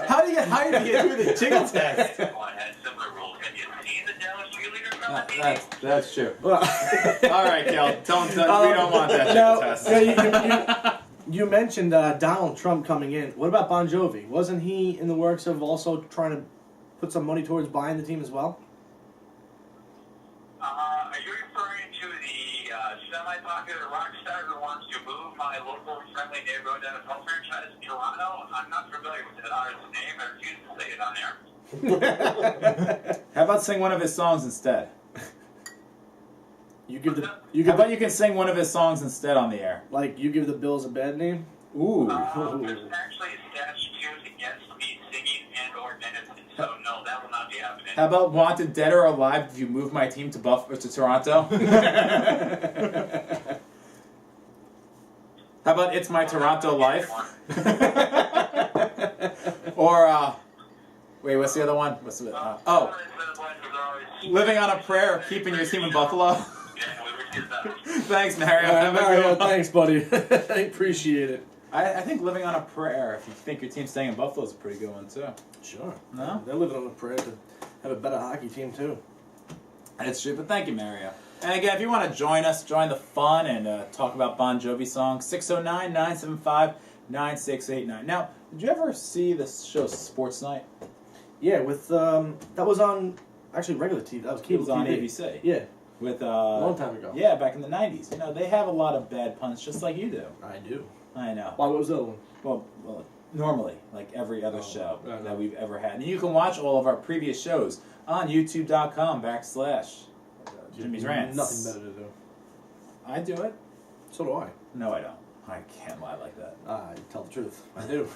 [SPEAKER 3] How do you get hired to get through the jiggle test?
[SPEAKER 1] Everyone had similar rules. Have you seen the Dallas cheerleaders from the TV?
[SPEAKER 3] That's true.
[SPEAKER 2] Well,
[SPEAKER 3] All right, Kel. We don't want that jiggle test.
[SPEAKER 2] Yeah, you mentioned Donald Trump coming in. What about Bon Jovi? Wasn't he in the works of also trying to put some money towards buying the team as well?
[SPEAKER 1] Are you referring to the semi-popular rock star who wants to move my local friendly neighborhood NFL franchise in Toronto? I'm not familiar with it. His name. I refuse to say it on air.
[SPEAKER 3] How about sing one of his songs instead?
[SPEAKER 2] You give the
[SPEAKER 3] How about you can sing one of his songs instead on the air?
[SPEAKER 2] like you give the Bills a bad name.
[SPEAKER 3] Ooh.
[SPEAKER 1] There's actually a statute against me singing and or dancing, so no, that will not be happening.
[SPEAKER 3] How about Wanted Dead or Alive? If you move my team to Toronto? How about It's My Toronto Life? Or wait, what's the other one? What's the Living on a Prayer, Keeping Your Team in Buffalo. Thanks, Mario. Have a
[SPEAKER 2] Mario,
[SPEAKER 3] good one.
[SPEAKER 2] thanks, buddy. I appreciate it.
[SPEAKER 3] I think Living on a Prayer, if you think your team's staying in Buffalo, is a pretty good one, too.
[SPEAKER 2] Sure.
[SPEAKER 3] No?
[SPEAKER 2] They're living on a prayer to have a better hockey team, too.
[SPEAKER 3] That's true, but thank you, Mario. And again, if you want to join us, join the fun and talk about Bon Jovi songs, 609-975-9689. Now, did you ever see the show Sports Night?
[SPEAKER 2] Yeah, with that was on actually regular TV. That was
[SPEAKER 3] It
[SPEAKER 2] cable
[SPEAKER 3] was on
[SPEAKER 2] TV.
[SPEAKER 3] ABC.
[SPEAKER 2] Yeah,
[SPEAKER 3] With
[SPEAKER 2] a long time ago.
[SPEAKER 3] Yeah, back in the 90s. You know, they have a lot of bad puns just like you do.
[SPEAKER 2] I do.
[SPEAKER 3] I know.
[SPEAKER 2] Why? What was the other one?
[SPEAKER 3] Well, normally, like every other show
[SPEAKER 2] I know.
[SPEAKER 3] that we've ever had. And you can watch all of our previous shows on youtube.com/Jimmy's Rants.
[SPEAKER 2] Nothing better to do.
[SPEAKER 3] I do it.
[SPEAKER 2] So do I.
[SPEAKER 3] No, I don't. I can't lie like that.
[SPEAKER 2] I tell the truth. I do.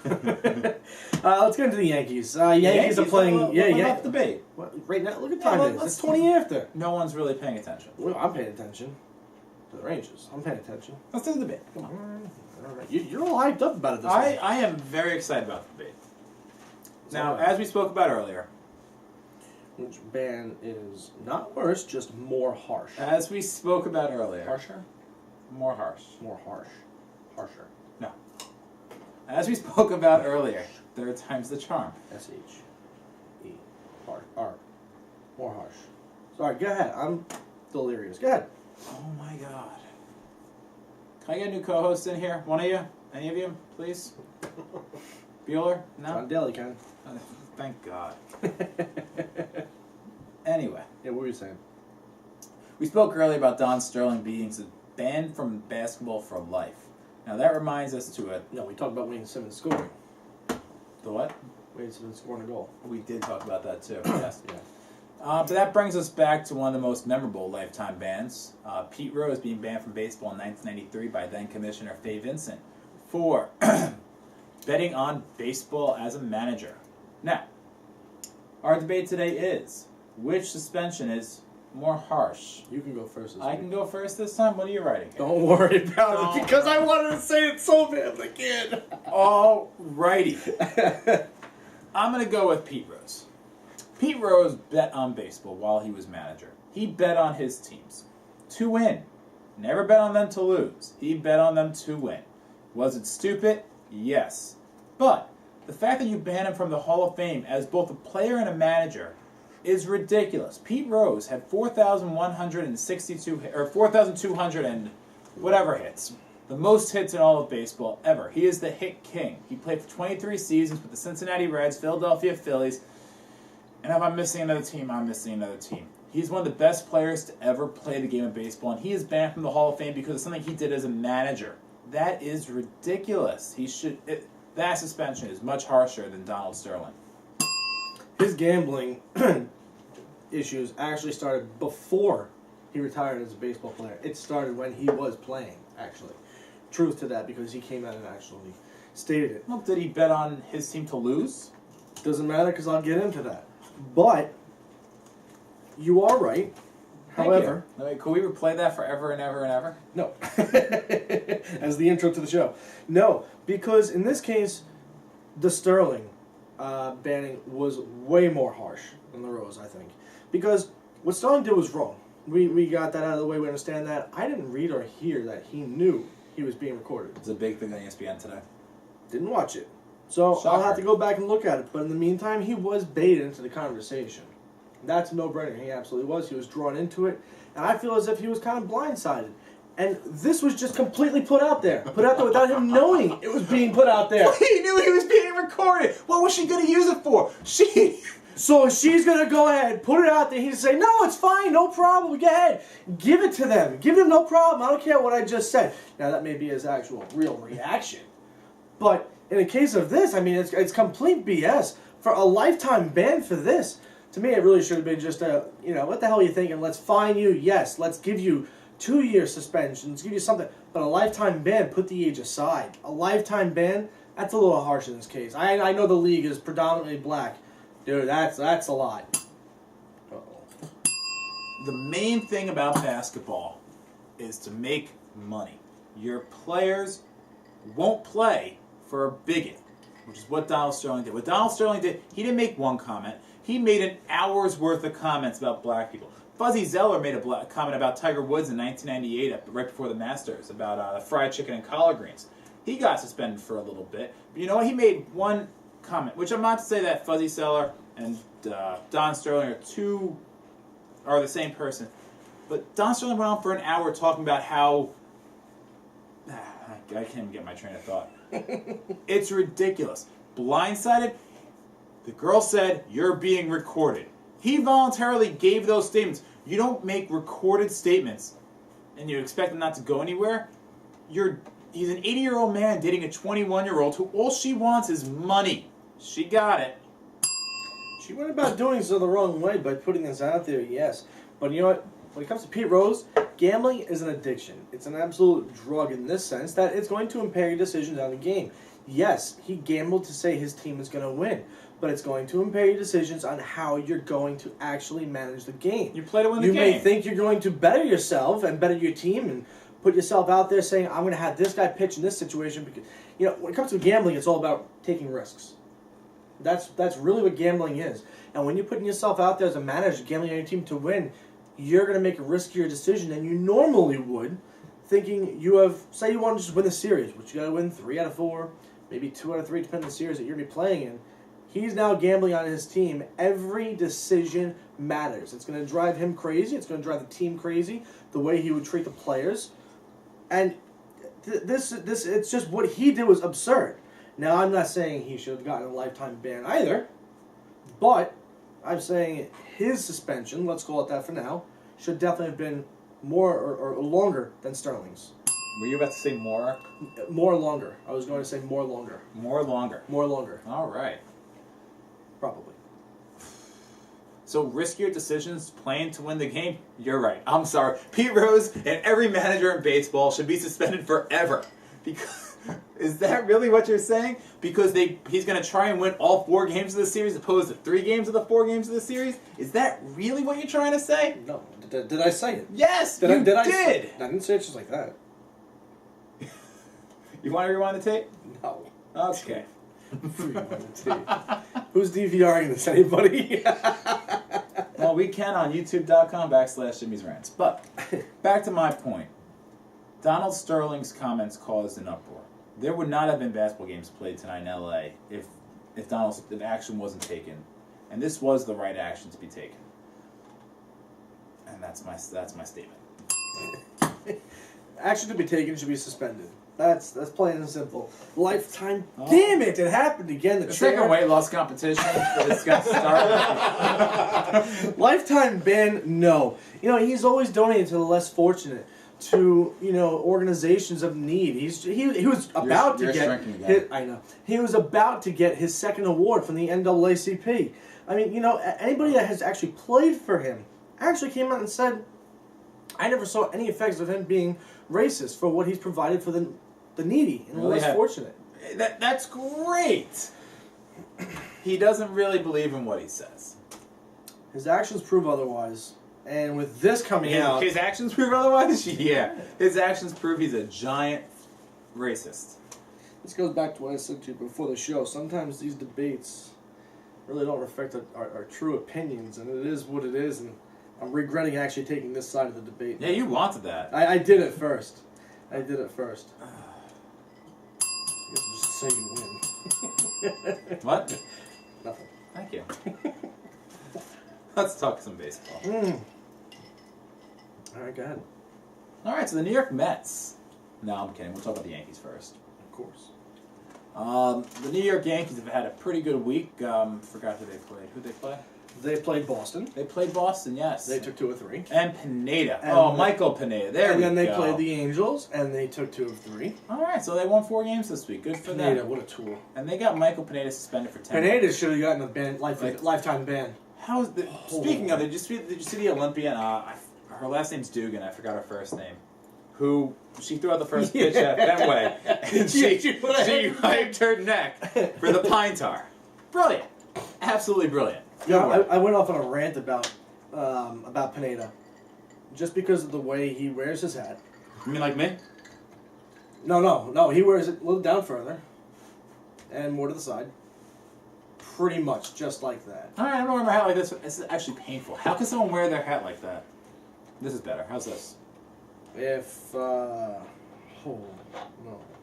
[SPEAKER 2] Let's get into the Yankees. Yankees are playing.
[SPEAKER 3] What
[SPEAKER 2] Yeah,
[SPEAKER 3] about the debate?
[SPEAKER 2] Well, right now, look at
[SPEAKER 3] Yeah,
[SPEAKER 2] time.
[SPEAKER 3] let's-
[SPEAKER 2] It is. It's 20 after.
[SPEAKER 3] No one's really paying attention.
[SPEAKER 2] Well, I'm paying attention to the Rangers. I'm paying attention.
[SPEAKER 3] Let's do the debate. Come on.
[SPEAKER 2] All right. You're all hyped up about it this week.
[SPEAKER 3] I am very excited about the debate. Now,
[SPEAKER 2] all right.
[SPEAKER 3] as we spoke about earlier,
[SPEAKER 2] Which band is not worse, just more harsh.
[SPEAKER 3] Harsher? More harsh.
[SPEAKER 2] More harsh. Harsher.
[SPEAKER 3] No. As we spoke about earlier, third time's the charm.
[SPEAKER 2] S-H-E. R. More harsh. Sorry, go ahead. I'm delirious. Go ahead.
[SPEAKER 3] Oh my god. Can I get a new co-host in here? One of you? Any of you, please? Bueller? No?
[SPEAKER 2] John Daly can.
[SPEAKER 3] Thank God. Anyway,
[SPEAKER 2] Yeah, what were you saying?
[SPEAKER 3] we spoke earlier about Don Sterling being banned from basketball for life. Now that reminds us to it.
[SPEAKER 2] No, we talked about Wayne Simmons scoring.
[SPEAKER 3] The what?
[SPEAKER 2] Wayne Simmons scoring a goal.
[SPEAKER 3] We did talk about that too. Yes.
[SPEAKER 2] Yeah.
[SPEAKER 3] But that brings us back to one of the most memorable lifetime bans. Pete Rose being banned from baseball in 1993 by then Commissioner Fay Vincent for betting on baseball as a manager. Now, our debate today is, which suspension is more harsh?
[SPEAKER 2] You can go first this
[SPEAKER 3] I
[SPEAKER 2] week.
[SPEAKER 3] can go first this time? What are you writing here?
[SPEAKER 2] Don't worry about
[SPEAKER 3] Don't
[SPEAKER 2] it, because I wanted to say it so bad, but I can't.
[SPEAKER 3] Alrighty. I'm going to go with Pete Rose. Pete Rose bet on baseball while he was manager. He bet on his teams to win. Never bet on them to lose. He bet on them to win. Was it stupid? Yes. But the fact that you ban him from the Hall of Fame as both a player and a manager is ridiculous. Pete Rose had 4,162 or 4,200 and whatever hits. The most hits in all of baseball ever. He is the hit king. He played for 23 seasons with the Cincinnati Reds, Philadelphia Phillies, and if I'm missing another team, I'm missing another team. He's one of the best players to ever play the game of baseball, and he is banned from the Hall of Fame because of something he did as a manager. That is ridiculous. That suspension is much harsher than Donald Sterling.
[SPEAKER 2] his gambling issues actually started before he retired as a baseball player. It started when he was playing, actually. Truth to that, because he came out and actually stated it.
[SPEAKER 3] Well, did he bet on his team to lose?
[SPEAKER 2] Doesn't matter, because I'll get into that. But you are right. However,
[SPEAKER 3] could we replay that forever and ever and ever?
[SPEAKER 2] no. As the intro to the show. No, because in this case, the Sterling banning was way more harsh than the Rose, I think. Because what Sterling did was wrong. We got that out of the way. We understand that. I didn't read or hear that he knew he was being recorded.
[SPEAKER 3] It's a big thing on ESPN today.
[SPEAKER 2] Didn't watch it. So
[SPEAKER 3] Shocker.
[SPEAKER 2] I'll have to go back and look at it. But in the meantime, he was baited into the conversation. That's a no-brainer. He absolutely was. He was drawn into it. And I feel as if he was kind of blindsided. And this was just completely put out there. Put out there without him knowing it was being put out there.
[SPEAKER 3] He knew he was being recorded. What was she going to use it for?
[SPEAKER 2] So she's going to go ahead, put it out there. He'd say, no, it's fine, no problem, go ahead. Give it to them. Give them no problem. I don't care what I just said. Now, that may be his actual real reaction. But in the case of this, I mean, it's complete BS. For a lifetime ban for this, to me, it really should have been just a, what the hell are you thinking? Let's fine you, yes. Let's give you 2-year suspension. Let's give you something. But a lifetime ban, put the age aside. A lifetime ban, that's a little harsh in this case. I know the league is predominantly black. Dude, that's a lot. Uh-oh.
[SPEAKER 3] The main thing about basketball is to make money. Your players won't play for a bigot, which is what Donald Sterling did. What Donald Sterling did, he didn't make one comment. He made an hour's worth of comments about black people. Fuzzy Zeller made a comment about Tiger Woods in 1998, right before the Masters, about the fried chicken and collard greens. He got suspended for a little bit. But you know what? He made one comment, which I'm not to say that Fuzzy Zeller and Don Sterling are the same person. But Don Sterling went on for an hour talking about how... I can't even get my train of thought. It's ridiculous. Blindsided, the girl said, you're being recorded. He voluntarily gave those statements. You don't make recorded statements and you expect them not to go anywhere. He's an 80-year-old man dating a 21-year-old who all she wants is money. She got it.
[SPEAKER 2] She went about doing so the wrong way by putting this out there, yes. But you know what? When it comes to Pete Rose, gambling is an addiction. It's an absolute drug in this sense that it's going to impair your decisions on the game. Yes, he gambled to say his team is going to win, but it's going to impair your decisions on how you're going to actually manage the game.
[SPEAKER 3] You play to win the game.
[SPEAKER 2] You may think you're going to better yourself and better your team and put yourself out there saying, I'm going to have this guy pitch in this situation. Because when it comes to gambling, it's all about taking risks. That's really what gambling is. And when you're putting yourself out there as a manager, gambling on your team to win, you're going to make a riskier decision than you normally would, thinking say you want to just win the series, which you got to win 3 out of 4, maybe 2 out of 3, depending on the series that you're going to be playing in. He's now gambling on his team. Every decision matters. It's going to drive him crazy. It's going to drive the team crazy, the way he would treat the players. And this it's just what he did was absurd. Now, I'm not saying he should have gotten a lifetime ban either, but I'm saying his suspension, let's call it that for now, should definitely have been more or longer than Sterling's.
[SPEAKER 3] Were you about to say more?
[SPEAKER 2] More longer. I was going to say more longer.
[SPEAKER 3] More longer.
[SPEAKER 2] More longer.
[SPEAKER 3] All right.
[SPEAKER 2] Probably.
[SPEAKER 3] So riskier decisions playing to win the game? You're right. I'm sorry. Pete Rose and every manager in baseball should be suspended forever. Because is that really what you're saying? Because he's going to try and win all 4 games of the series opposed to 3 games of the 4 games of the series? Is that really what you're trying to say?
[SPEAKER 2] No. Did I say it?
[SPEAKER 3] Yes, you did.
[SPEAKER 2] I didn't say it just like that.
[SPEAKER 3] You want to rewind the tape?
[SPEAKER 2] No.
[SPEAKER 3] Okay.
[SPEAKER 2] Rewind the tape. Who's DVRing this? Anybody?
[SPEAKER 3] Well, we can on youtube.com/Jimmy's Rants. But back to my point. Donald Sterling's comments caused an uproar. There would not have been basketball games played tonight in LA if action wasn't taken. And this was the right action to be taken. And that's my statement.
[SPEAKER 2] Action to be taken should be suspended. That's plain and simple. Lifetime. Oh. Damn it! It happened again.
[SPEAKER 3] The second weight loss competition for this guy started.
[SPEAKER 2] Lifetime ban? No. He's always donating to the less fortunate, to organizations of need. He was about to get. I know. He was about to get his second award from the NAACP. I mean, anybody that has actually played for him actually came out and said, I never saw any effects of him being racist for what he's provided for the needy and the less fortunate.
[SPEAKER 3] That's great. He doesn't really believe in what he says.
[SPEAKER 2] His actions prove otherwise. And with this coming out...
[SPEAKER 3] His actions prove otherwise? Yeah. His actions prove he's a giant racist.
[SPEAKER 2] This goes back to what I said to you before the show. Sometimes these debates really don't reflect our true opinions, and it is what it is, and I'm regretting actually taking this side of the debate.
[SPEAKER 3] Yeah, you wanted that.
[SPEAKER 2] I did it first. I guess just say you win.
[SPEAKER 3] What?
[SPEAKER 2] Nothing.
[SPEAKER 3] Thank you. Let's talk some baseball.
[SPEAKER 2] All right, go ahead.
[SPEAKER 3] All right, so the New York Mets. No, I'm kidding. We'll talk about the Yankees first.
[SPEAKER 2] Of course.
[SPEAKER 3] The New York Yankees have had a pretty good week. Forgot who they played. Who'd they play?
[SPEAKER 2] They played Boston.
[SPEAKER 3] They played Boston, yes.
[SPEAKER 2] They took 2 of 3.
[SPEAKER 3] And Pineda. Michael Pineda. There we go.
[SPEAKER 2] And then they played the Angels, and they took 2 of 3.
[SPEAKER 3] All right, so they won 4 games this week. Good for
[SPEAKER 2] Pineda,
[SPEAKER 3] them.
[SPEAKER 2] what a tool.
[SPEAKER 3] And they got Michael Pineda suspended for 10
[SPEAKER 2] Pineda should have gotten a lifetime ban.
[SPEAKER 3] How's the? Speaking of, did you see the Olympian? Her last name's Dugan. I forgot her first name. Who she threw out the first pitch at Fenway, and she hyped her neck for the pine tar. Brilliant, absolutely brilliant.
[SPEAKER 2] Yeah, I went off on a rant about Pineda, just because of the way he wears his hat.
[SPEAKER 3] You mean like me?
[SPEAKER 2] No. He wears it a little down further, and more to the side. Pretty much just like that.
[SPEAKER 3] All right, I don't wear my hat like this. This is actually painful. How can someone wear their hat like that? This is better. How's this?
[SPEAKER 2] No.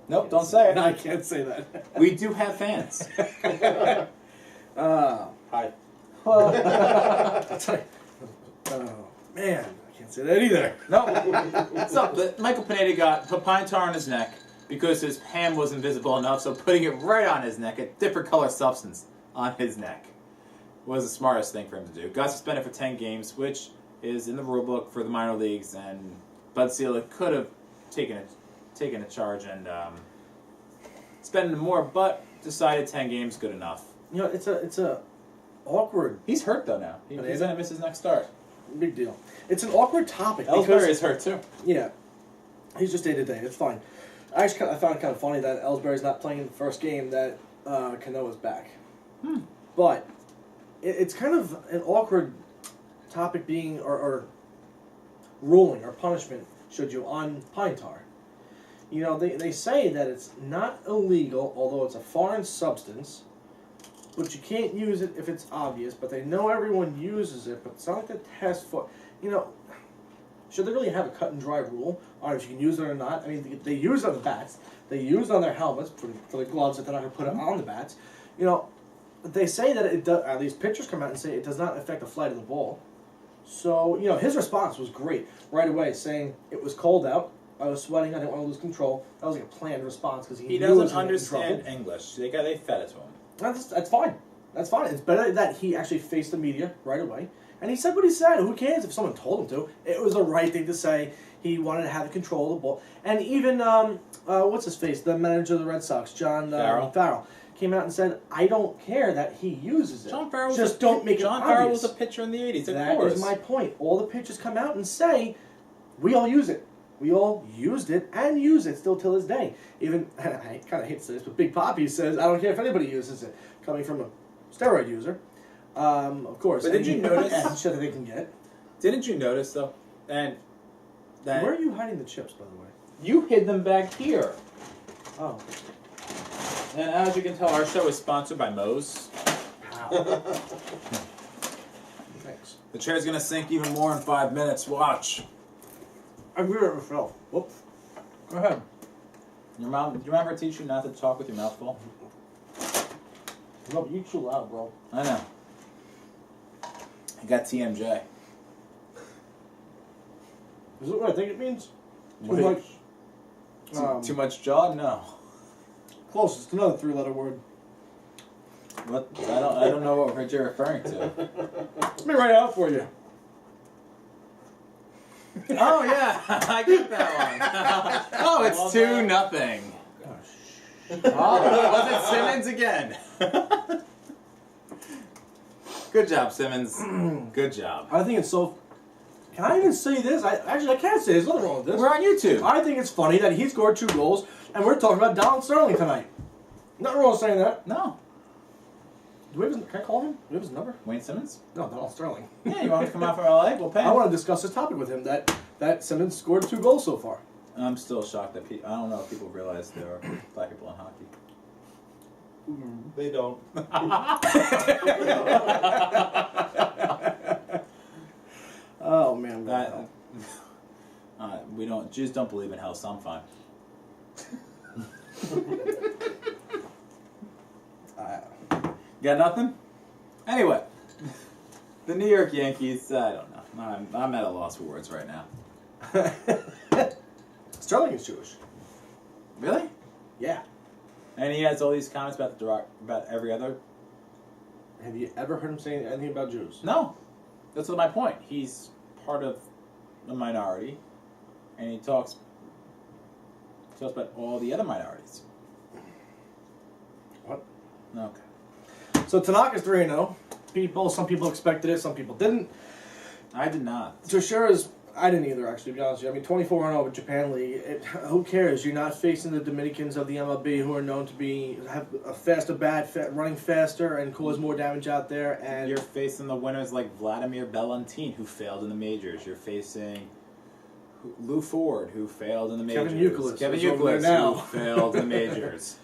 [SPEAKER 3] Nope, don't say it.
[SPEAKER 2] No, I can't say that.
[SPEAKER 3] We do have fans.
[SPEAKER 2] Hi. I'll tell you. Oh, man. I can't say that either.
[SPEAKER 3] No. So, Michael Pineda put pine tar on his neck because his hand wasn't visible enough, so putting it right on his neck, a different color substance on his neck, was the smartest thing for him to do. Got suspended for 10 games, which is in the rule book for the minor leagues, and Bud Selig could have taken a charge and spending more, but decided 10 games good enough.
[SPEAKER 2] It's a awkward.
[SPEAKER 3] He's hurt though now. He's going to miss his next start.
[SPEAKER 2] Big deal. It's an awkward topic.
[SPEAKER 3] Ellsbury is hurt too.
[SPEAKER 2] Yeah, he's just day to day. It's fine. I found it kind of funny that Ellsbury's not playing in the first game that Canoa's back. But it's kind of an awkward topic being or ruling or punishment should you on pine tar. They say that it's not illegal, although it's a foreign substance, but you can't use it if it's obvious, but they know everyone uses it, but it's not like the test for, should they really have a cut and dry rule on if you can use it or not? I mean, they use it on the bats, they use it on their helmets, for the gloves that they're not going to put it on the bats. They say that it does, at least pitchers come out and say it does not affect the flight of the ball. So, his response was great right away, saying it was cold out, I was sweating, I didn't want to lose control. That was like a planned response because he knew
[SPEAKER 3] doesn't understand English. They fed it to him.
[SPEAKER 2] That's fine. That's fine. It's better that he actually faced the media right away. And he said what he said. Who cares if someone told him to? It was the right thing to say. He wanted to have the control of the ball. And even, what's his face? The manager of the Red Sox, John Farrell, came out and said, I don't care that he uses it.
[SPEAKER 3] John Farrell
[SPEAKER 2] Just don't make it obvious.
[SPEAKER 3] John Farrell was a pitcher in the 80s,
[SPEAKER 2] That is my point. All the pitchers come out and say, we all use it. We all used it and use it still till this day. Even, I kind of hate to say this, but Big Papi says, I don't care if anybody uses it. Coming from a steroid user. Of course.
[SPEAKER 3] But did you notice?
[SPEAKER 2] And shit that they can get.
[SPEAKER 3] Didn't you notice, though? And that
[SPEAKER 2] where are you hiding the chips, by the way?
[SPEAKER 3] You hid them back here.
[SPEAKER 2] Oh.
[SPEAKER 3] And as you can tell, our show is sponsored by Moe's.
[SPEAKER 2] Wow. Thanks.
[SPEAKER 3] The chair's going to sink even more in 5 minutes. Watch.
[SPEAKER 2] I agree with myself. Whoops.
[SPEAKER 3] Go ahead. Your mom, do you remember teaching you not to talk with your mouth full?
[SPEAKER 2] No, you too loud, bro.
[SPEAKER 3] I know. I got TMJ.
[SPEAKER 2] Is it what I think it means?
[SPEAKER 3] What? Too much jaw? No.
[SPEAKER 2] Close. It's another 3-letter word.
[SPEAKER 3] What? I don't know what you're referring to.
[SPEAKER 2] Let me write it out for you.
[SPEAKER 3] Oh yeah, I get that one. Oh, it's 2-0. Oh, was it Simmons again? Good job, Simmons. Good job.
[SPEAKER 2] I think it's so. Can I even say this? I can't say there's nothing wrong with this.
[SPEAKER 3] We're on YouTube.
[SPEAKER 2] I think it's funny that he scored 2 goals, and we're talking about Donald Sterling tonight. Nothing wrong with saying that.
[SPEAKER 3] No.
[SPEAKER 2] Do we have his, can I call him? Do we have his number?
[SPEAKER 3] Wayne Simmons?
[SPEAKER 2] No, Donald Sterling.
[SPEAKER 3] Yeah, you want to come out from LA? We'll pay him.
[SPEAKER 2] I want to discuss this topic with him. That Simmons scored 2 goals so far.
[SPEAKER 3] I'm still shocked that I don't know if people realize there are black people in hockey.
[SPEAKER 4] They don't.
[SPEAKER 2] Oh man,
[SPEAKER 3] we don't. Jews don't believe in hell, so I'm fine. Got nothing? Anyway, the New York Yankees. I don't know. I'm at a loss for words right now.
[SPEAKER 2] Sterling is Jewish.
[SPEAKER 3] Really?
[SPEAKER 2] Yeah.
[SPEAKER 3] And he has all these comments about every other.
[SPEAKER 2] Have you ever heard him say anything about Jews?
[SPEAKER 3] No, that's my point. He's part of a minority, and he talks about all the other minorities.
[SPEAKER 2] What?
[SPEAKER 3] Okay.
[SPEAKER 2] So Tanaka's 3-0. Some people expected it, some people didn't.
[SPEAKER 3] I did not.
[SPEAKER 2] Joshira's, I didn't either, actually, to be honest with you. I mean, 24-0 with Japan League. Who cares? You're not facing the Dominicans of the MLB, who are known to have a faster bat, running faster, and cause more damage out there. And
[SPEAKER 3] you're facing the winners like Vladimir Valentin, who failed in the majors. You're facing Lou Ford, who failed in the majors. Kevin Youkilis, who failed in the majors.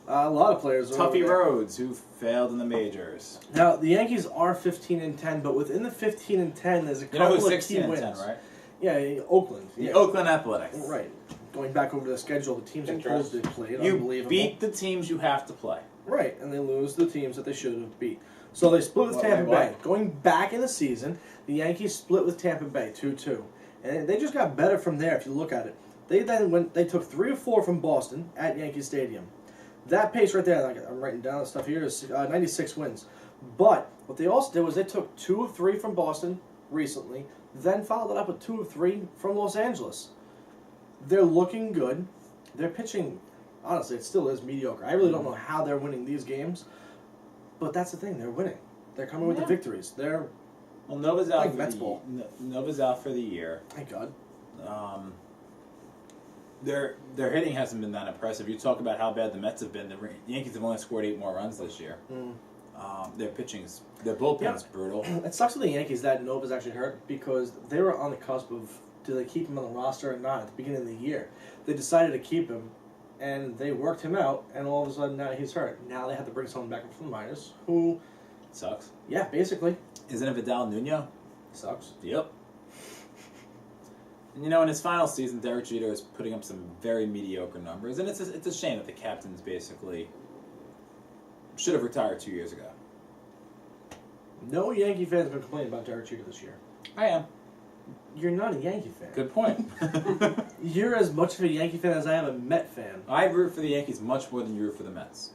[SPEAKER 2] A lot of players.
[SPEAKER 3] Tuffy Rhodes, who failed in the majors.
[SPEAKER 2] Now the Yankees are 15-10, but within the 15-10, there's a couple of key wins.
[SPEAKER 3] 16-10, right?
[SPEAKER 2] Yeah, Oakland.
[SPEAKER 3] The Oakland Athletics.
[SPEAKER 2] Right. Going back over the schedule, the teams and pools they played.
[SPEAKER 3] You beat the teams you have to play.
[SPEAKER 2] Right, and they lose the teams that they should have beat. So they split with Tampa Bay. Going back in the season, the Yankees split with Tampa Bay 2-2, and they just got better from there. If you look at it, they took 3 or 4 from Boston at Yankee Stadium. That pace right there, like I'm writing down the stuff here, is 96 wins. But what they also did was they took 2 of 3 from Boston recently, then followed it up with 2 of 3 from Los Angeles. They're looking good. Their pitching, honestly, it still is mediocre. I really don't know how they're winning these games, but that's the thing. They're winning. They're coming with the victories.
[SPEAKER 3] Nova's out.
[SPEAKER 2] Like Mets ball.
[SPEAKER 3] Nova's out for the year.
[SPEAKER 2] Thank God.
[SPEAKER 3] Their hitting hasn't been that impressive. You talk about how bad the Mets have been. The Yankees have only scored 8 more runs this year. Their bullpen's brutal.
[SPEAKER 2] It sucks with the Yankees that Nova's actually hurt because they were on the cusp of do they keep him on the roster or not at the beginning of the year. They decided to keep him, and they worked him out, and all of a sudden now he's hurt. Now they have to bring someone back from the minors who...
[SPEAKER 3] Sucks.
[SPEAKER 2] Yeah, basically.
[SPEAKER 3] Isn't it Vidal Nuno?
[SPEAKER 2] Sucks.
[SPEAKER 3] Yep. And in his final season, Derek Jeter is putting up some very mediocre numbers, and it's a shame that the captains basically should have retired 2 years ago.
[SPEAKER 2] No Yankee fans have been complaining about Derek Jeter this year.
[SPEAKER 3] I am.
[SPEAKER 2] You're not a Yankee fan.
[SPEAKER 3] Good point.
[SPEAKER 2] You're as much of a Yankee fan as I am a Met fan.
[SPEAKER 3] I root for the Yankees much more than you root for the Mets.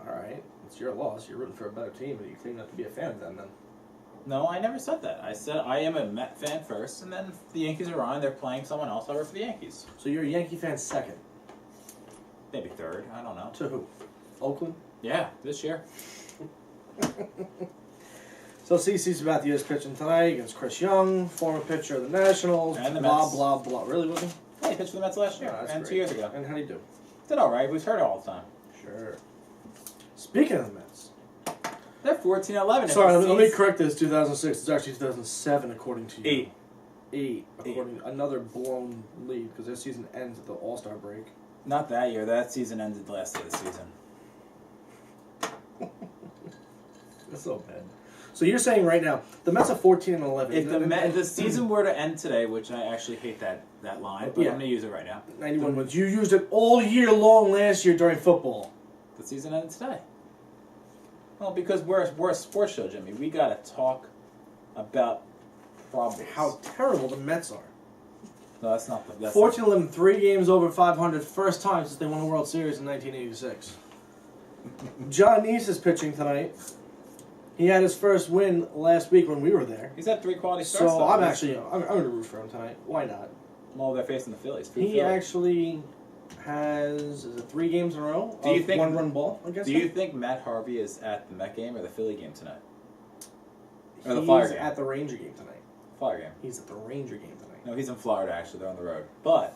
[SPEAKER 2] All right. It's your loss. You're rooting for a better team, but you claim not to be a fan of them then.
[SPEAKER 3] No, I never said that. I said I am a Met fan first, and then if the Yankees are on, they're playing someone else, I root for the Yankees.
[SPEAKER 2] So you're a Yankee fan second?
[SPEAKER 3] Maybe third. I don't know.
[SPEAKER 2] To who? Oakland?
[SPEAKER 3] Yeah, this year.
[SPEAKER 2] So CC Sabathia is pitching tonight against Chris Young, former pitcher of the Nationals.
[SPEAKER 3] And the
[SPEAKER 2] blah,
[SPEAKER 3] Mets.
[SPEAKER 2] blah, blah. Really, was he?
[SPEAKER 3] Yeah, he pitched for the Mets last year, and
[SPEAKER 2] great.
[SPEAKER 3] 2 years ago.
[SPEAKER 2] And how'd he do?
[SPEAKER 3] Did all right. He was hurt all the time.
[SPEAKER 2] Sure. Speaking of the Mets.
[SPEAKER 3] They're 14-11.
[SPEAKER 2] Sorry, let me correct this. 2006. It's actually 2007, according to you. 8. According to another blown lead, because their season ends at the All-Star break.
[SPEAKER 3] Not that year. That season ended the last day of the season.
[SPEAKER 2] That's so bad. So you're saying right now, the Mets are 14-11.
[SPEAKER 3] If the season were to end today, which I actually hate that line, but I'm going to use it right now.
[SPEAKER 2] 91 wins. You used it all year long last year during football.
[SPEAKER 3] The season ended today. Well, because we're a sports show, Jimmy. We got to talk about problems.
[SPEAKER 2] How terrible the Mets are.
[SPEAKER 3] No, that's not.
[SPEAKER 2] 14-11, 3 games over 500, first time since they won the World Series in 1986. John Neese is pitching tonight. He had his first win last week when we were there.
[SPEAKER 3] He's had 3 quality starts.
[SPEAKER 2] So I'm going to root for him tonight. Why not?
[SPEAKER 3] Well, they're facing the Phillies.
[SPEAKER 2] He actually has is it 3 games in a row
[SPEAKER 3] Do you
[SPEAKER 2] of
[SPEAKER 3] think-
[SPEAKER 2] one-run ball against
[SPEAKER 3] Do
[SPEAKER 2] him.
[SPEAKER 3] you think Matt Harvey is at the Met game or the Philly game tonight? Or the
[SPEAKER 2] He's
[SPEAKER 3] Flyer game?
[SPEAKER 2] at the Ranger game tonight.
[SPEAKER 3] Flyer game.
[SPEAKER 2] He's at the Ranger game tonight.
[SPEAKER 3] No, he's in Florida, actually. They're on the road. But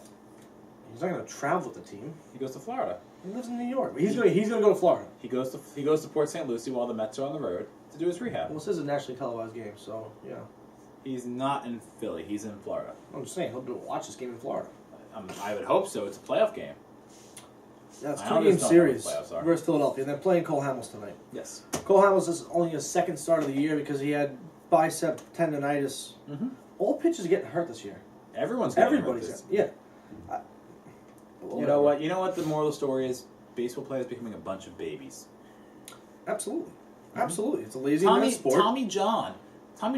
[SPEAKER 2] He's not going to travel with the team.
[SPEAKER 3] he goes to Florida.
[SPEAKER 2] He lives in New York. He's going to go to Florida.
[SPEAKER 3] He goes to Port St. Lucie while the Mets are on the road to do his rehab.
[SPEAKER 2] Well, this is a nationally televised game, so yeah.
[SPEAKER 3] He's not in Philly. He's in Florida.
[SPEAKER 2] I'm just saying he'll watch this game in Florida.
[SPEAKER 3] I would hope so. It's a playoff game.
[SPEAKER 2] Yeah, it's
[SPEAKER 3] I
[SPEAKER 2] 2-game
[SPEAKER 3] just don't know
[SPEAKER 2] series
[SPEAKER 3] what the playoffs are.
[SPEAKER 2] versus Philadelphia. And they're playing Cole Hamels tonight.
[SPEAKER 3] Yes.
[SPEAKER 2] Cole Hamels is only his second start of the year because he had bicep tendonitis.
[SPEAKER 3] Mm-hmm.
[SPEAKER 2] All pitchers are getting hurt this year.
[SPEAKER 3] Everybody's
[SPEAKER 2] Everybody's yeah.
[SPEAKER 3] You know what? You know what the moral of the story is? Baseball players becoming a bunch of babies.
[SPEAKER 2] Absolutely. Absolutely. It's a lazy man's sport.
[SPEAKER 3] Tommy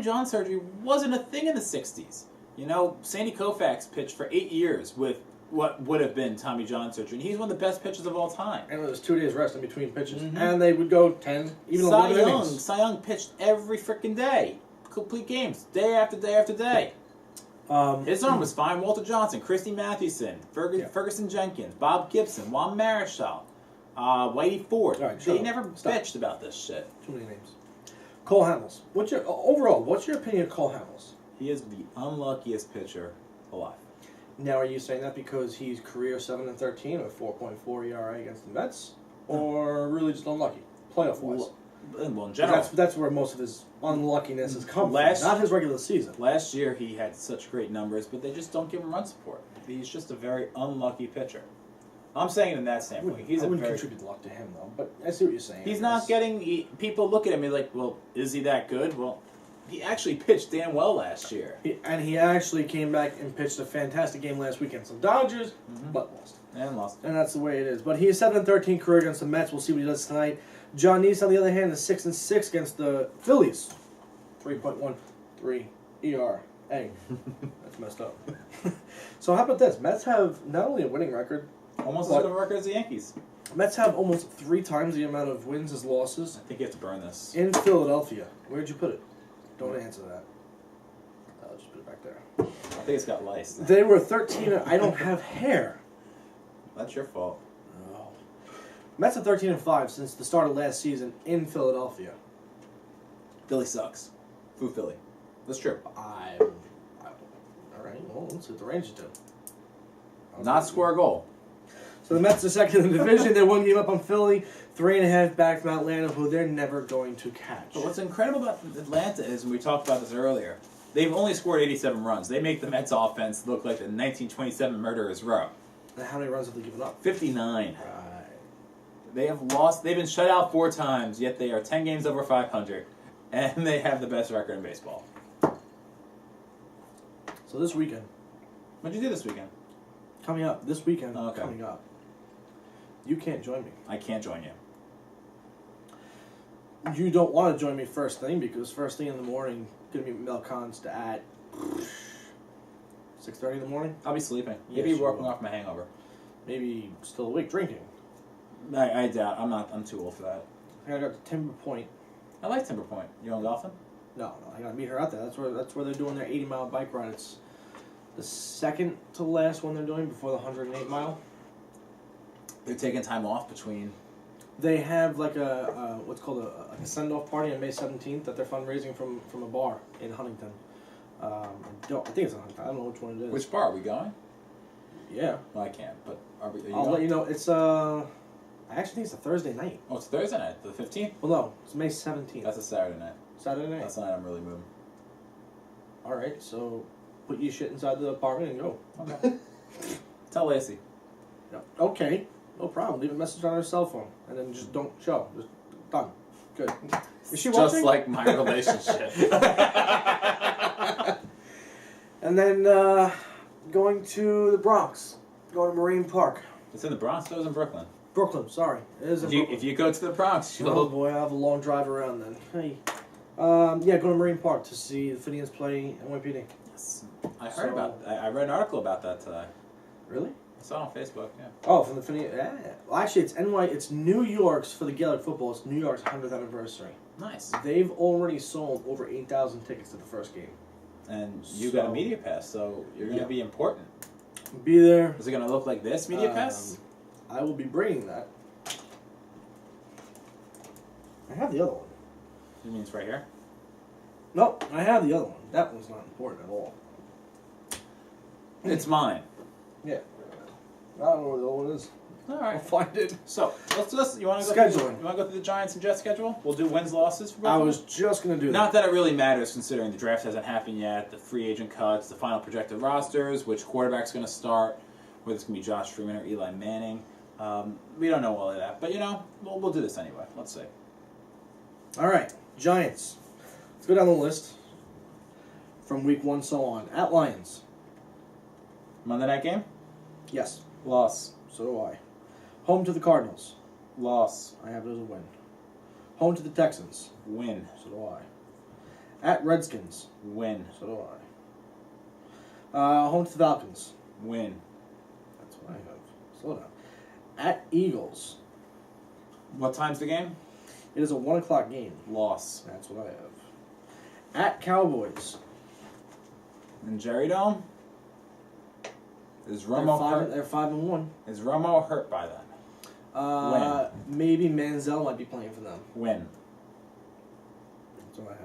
[SPEAKER 3] John surgery wasn't a thing in the 60s. You know, Sandy Koufax pitched for 8 years with what would have been Tommy John surgery, and he's one of the best pitchers of all time.
[SPEAKER 2] And it was 2 days rest in between pitches.
[SPEAKER 3] Mm-hmm.
[SPEAKER 2] And they would go 10, even 11 innings.
[SPEAKER 3] Cy Young pitched every freaking day. Complete games. Day after day after day. His arm was fine. Walter Johnson, Christy Mathewson, Ferguson Jenkins, Bob Gibson, Juan Marichal, Whitey Ford.
[SPEAKER 2] Right,
[SPEAKER 3] they never bitched about this shit.
[SPEAKER 2] Too many names. Cole Hamels. What's your opinion of Cole Hamels?
[SPEAKER 3] He is the unluckiest pitcher alive.
[SPEAKER 2] Now, are you saying that because he's career 7-13 with 4.4 ERA against the Mets, or really just unlucky, playoff wise?
[SPEAKER 3] Well, in general,
[SPEAKER 2] That's where most of his unluckiness has come from, not his regular season.
[SPEAKER 3] Last year he had such great numbers, but they just don't give him run support. He's just a very unlucky pitcher. I'm saying it in that standpoint.
[SPEAKER 2] I wouldn't contribute luck to him though, but I see what you're saying.
[SPEAKER 3] He's not getting. People look at him and be like, "Well, is he that good?" Well, he actually pitched damn well last year.
[SPEAKER 2] He actually came back and pitched a fantastic game last weekend. Some Dodgers, but lost. And that's the way it is. But he is 7-13 career against the Mets. We'll see what he does tonight. John Neese, on the other hand, is 6-6 against the Phillies. 3.13 ERA. That's messed up. So how about this? Mets have not only a winning record,
[SPEAKER 3] almost as good of a record as the Yankees.
[SPEAKER 2] Mets have almost 3 times the amount of wins as losses.
[SPEAKER 3] I think you have to burn this.
[SPEAKER 2] In Philadelphia. Where'd you put it? Don't answer that. I'll just put it back there.
[SPEAKER 3] I think it's got lice.
[SPEAKER 2] They were 13. I don't have hair.
[SPEAKER 3] That's your fault.
[SPEAKER 2] No. Mets are 13-5 since the start of last season in Philadelphia.
[SPEAKER 3] Philly sucks. Foo Philly. That's true.
[SPEAKER 2] All right. Well, let's see what the Rangers do.
[SPEAKER 3] Not score a goal.
[SPEAKER 2] So the Mets are second in the division. They're 1 game up on Philly, 3.5 back from Atlanta, who they're never going to catch.
[SPEAKER 3] But what's incredible about Atlanta is, and we talked about this earlier, they've only scored 87 runs. They make the Mets offense look like the 1927 Murderers Row.
[SPEAKER 2] And how many runs have they given up?
[SPEAKER 3] 59.
[SPEAKER 2] Right.
[SPEAKER 3] They have lost. They've been shut out 4 times, yet they are 10 games over 500, and they have the best record in baseball.
[SPEAKER 2] So this weekend.
[SPEAKER 3] What'd you do this weekend?
[SPEAKER 2] Coming up. This weekend.
[SPEAKER 3] Oh, okay.
[SPEAKER 2] Coming up. You can't join me.
[SPEAKER 3] I can't join you.
[SPEAKER 2] You don't want to join me first thing because first thing in the morning, going to be Mel Const at 6:30 in the morning.
[SPEAKER 3] I'll be sleeping.
[SPEAKER 2] Yes,
[SPEAKER 3] Maybe
[SPEAKER 2] you
[SPEAKER 3] working
[SPEAKER 2] will.
[SPEAKER 3] off my hangover.
[SPEAKER 2] Maybe still awake drinking.
[SPEAKER 3] I doubt. I'm too old for that.
[SPEAKER 2] I got to Timber Point.
[SPEAKER 3] I like Timber Point. You going golfing?
[SPEAKER 2] No, I got to meet her out there. That's where they're doing their 80-mile bike ride. It's the second to last one they're doing before the 108-mile.
[SPEAKER 3] They're taking time off between.
[SPEAKER 2] They have like a what's called a send-off party on May 17th that they're fundraising from a bar in Huntington. I think it's in Huntington. I don't know which one it is.
[SPEAKER 3] Which bar are we going?
[SPEAKER 2] Yeah.
[SPEAKER 3] Well, I can't, but are you
[SPEAKER 2] I'll
[SPEAKER 3] going?
[SPEAKER 2] let you know. It's I actually think it's a Thursday night.
[SPEAKER 3] Oh, it's Thursday night, the 15th?
[SPEAKER 2] Well, no, it's May 17th.
[SPEAKER 3] That's a Saturday night.
[SPEAKER 2] Saturday night.
[SPEAKER 3] That's the night I'm really moving.
[SPEAKER 2] All right, so put your shit inside the apartment and go.
[SPEAKER 3] Okay. Tell Lacey.
[SPEAKER 2] Yep. Okay, no problem. Leave a message on her cell phone, and then just don't show. Just done. Good. Is she watching?
[SPEAKER 3] Just like my relationship.
[SPEAKER 2] And then going to the Bronx, going to Marine Park.
[SPEAKER 3] It's in the Bronx. It was in Brooklyn.
[SPEAKER 2] Brooklyn, sorry. It is in Brooklyn.
[SPEAKER 3] If you go to the Bronx,
[SPEAKER 2] Oh
[SPEAKER 3] you'll...
[SPEAKER 2] boy, I have a long drive around then. Hey. Yeah, go to Marine Park to see the Finians play NYPD.
[SPEAKER 3] Yes. I heard about. I read an article about that today.
[SPEAKER 2] Really?
[SPEAKER 3] I saw it on Facebook. Yeah.
[SPEAKER 2] Oh, from the Finians. Yeah. Well, actually, it's New York's for the Gaelic football. It's New York's 100th anniversary.
[SPEAKER 3] Nice.
[SPEAKER 2] They've already sold over 8,000 tickets to the first game.
[SPEAKER 3] And you got a media pass, so you're going to be important.
[SPEAKER 2] Be there.
[SPEAKER 3] Is it going to look like this, Media Pass?
[SPEAKER 2] I will be bringing that. I have the other one.
[SPEAKER 3] You mean it's right here?
[SPEAKER 2] Nope, I have the other one. That one's not important at all.
[SPEAKER 3] It's mine.
[SPEAKER 2] Yeah. I don't know where the other one is.
[SPEAKER 3] All
[SPEAKER 2] I'll
[SPEAKER 3] right.
[SPEAKER 2] find it.
[SPEAKER 3] So you want to go
[SPEAKER 2] Scheduling.
[SPEAKER 3] you want to go through the Giants and Jets schedule? We'll do wins losses for both
[SPEAKER 2] I
[SPEAKER 3] of them?
[SPEAKER 2] was just going to do
[SPEAKER 3] Not
[SPEAKER 2] that.
[SPEAKER 3] that it really matters considering the draft hasn't happened yet, the free agent cuts, the final projected rosters, which quarterback's going to start, whether it's going to be Josh Freeman or Eli Manning. We don't know all of that, but we'll do this anyway. Let's see.
[SPEAKER 2] All right, Giants. Let's go down the list from week 1 so on. At Lions.
[SPEAKER 3] Monday night game?
[SPEAKER 2] Yes,
[SPEAKER 3] Loss.
[SPEAKER 2] so do I. Home to the Cardinals.
[SPEAKER 3] Loss.
[SPEAKER 2] I have it as a win. Home to the Texans.
[SPEAKER 3] Win.
[SPEAKER 2] So do I. At Redskins.
[SPEAKER 3] Win.
[SPEAKER 2] So do I. Home to the Falcons.
[SPEAKER 3] Win.
[SPEAKER 2] That's what I have. Slow down. At Eagles.
[SPEAKER 3] What time's the game?
[SPEAKER 2] It is a 1 o'clock game.
[SPEAKER 3] Loss.
[SPEAKER 2] That's what I have. At Cowboys.
[SPEAKER 3] And Jerry Dome? Is Romo hurt?
[SPEAKER 2] They're 5-1.
[SPEAKER 3] Is Romo hurt by then?
[SPEAKER 2] Maybe Manziel might be playing for them.
[SPEAKER 3] Win.
[SPEAKER 2] That's what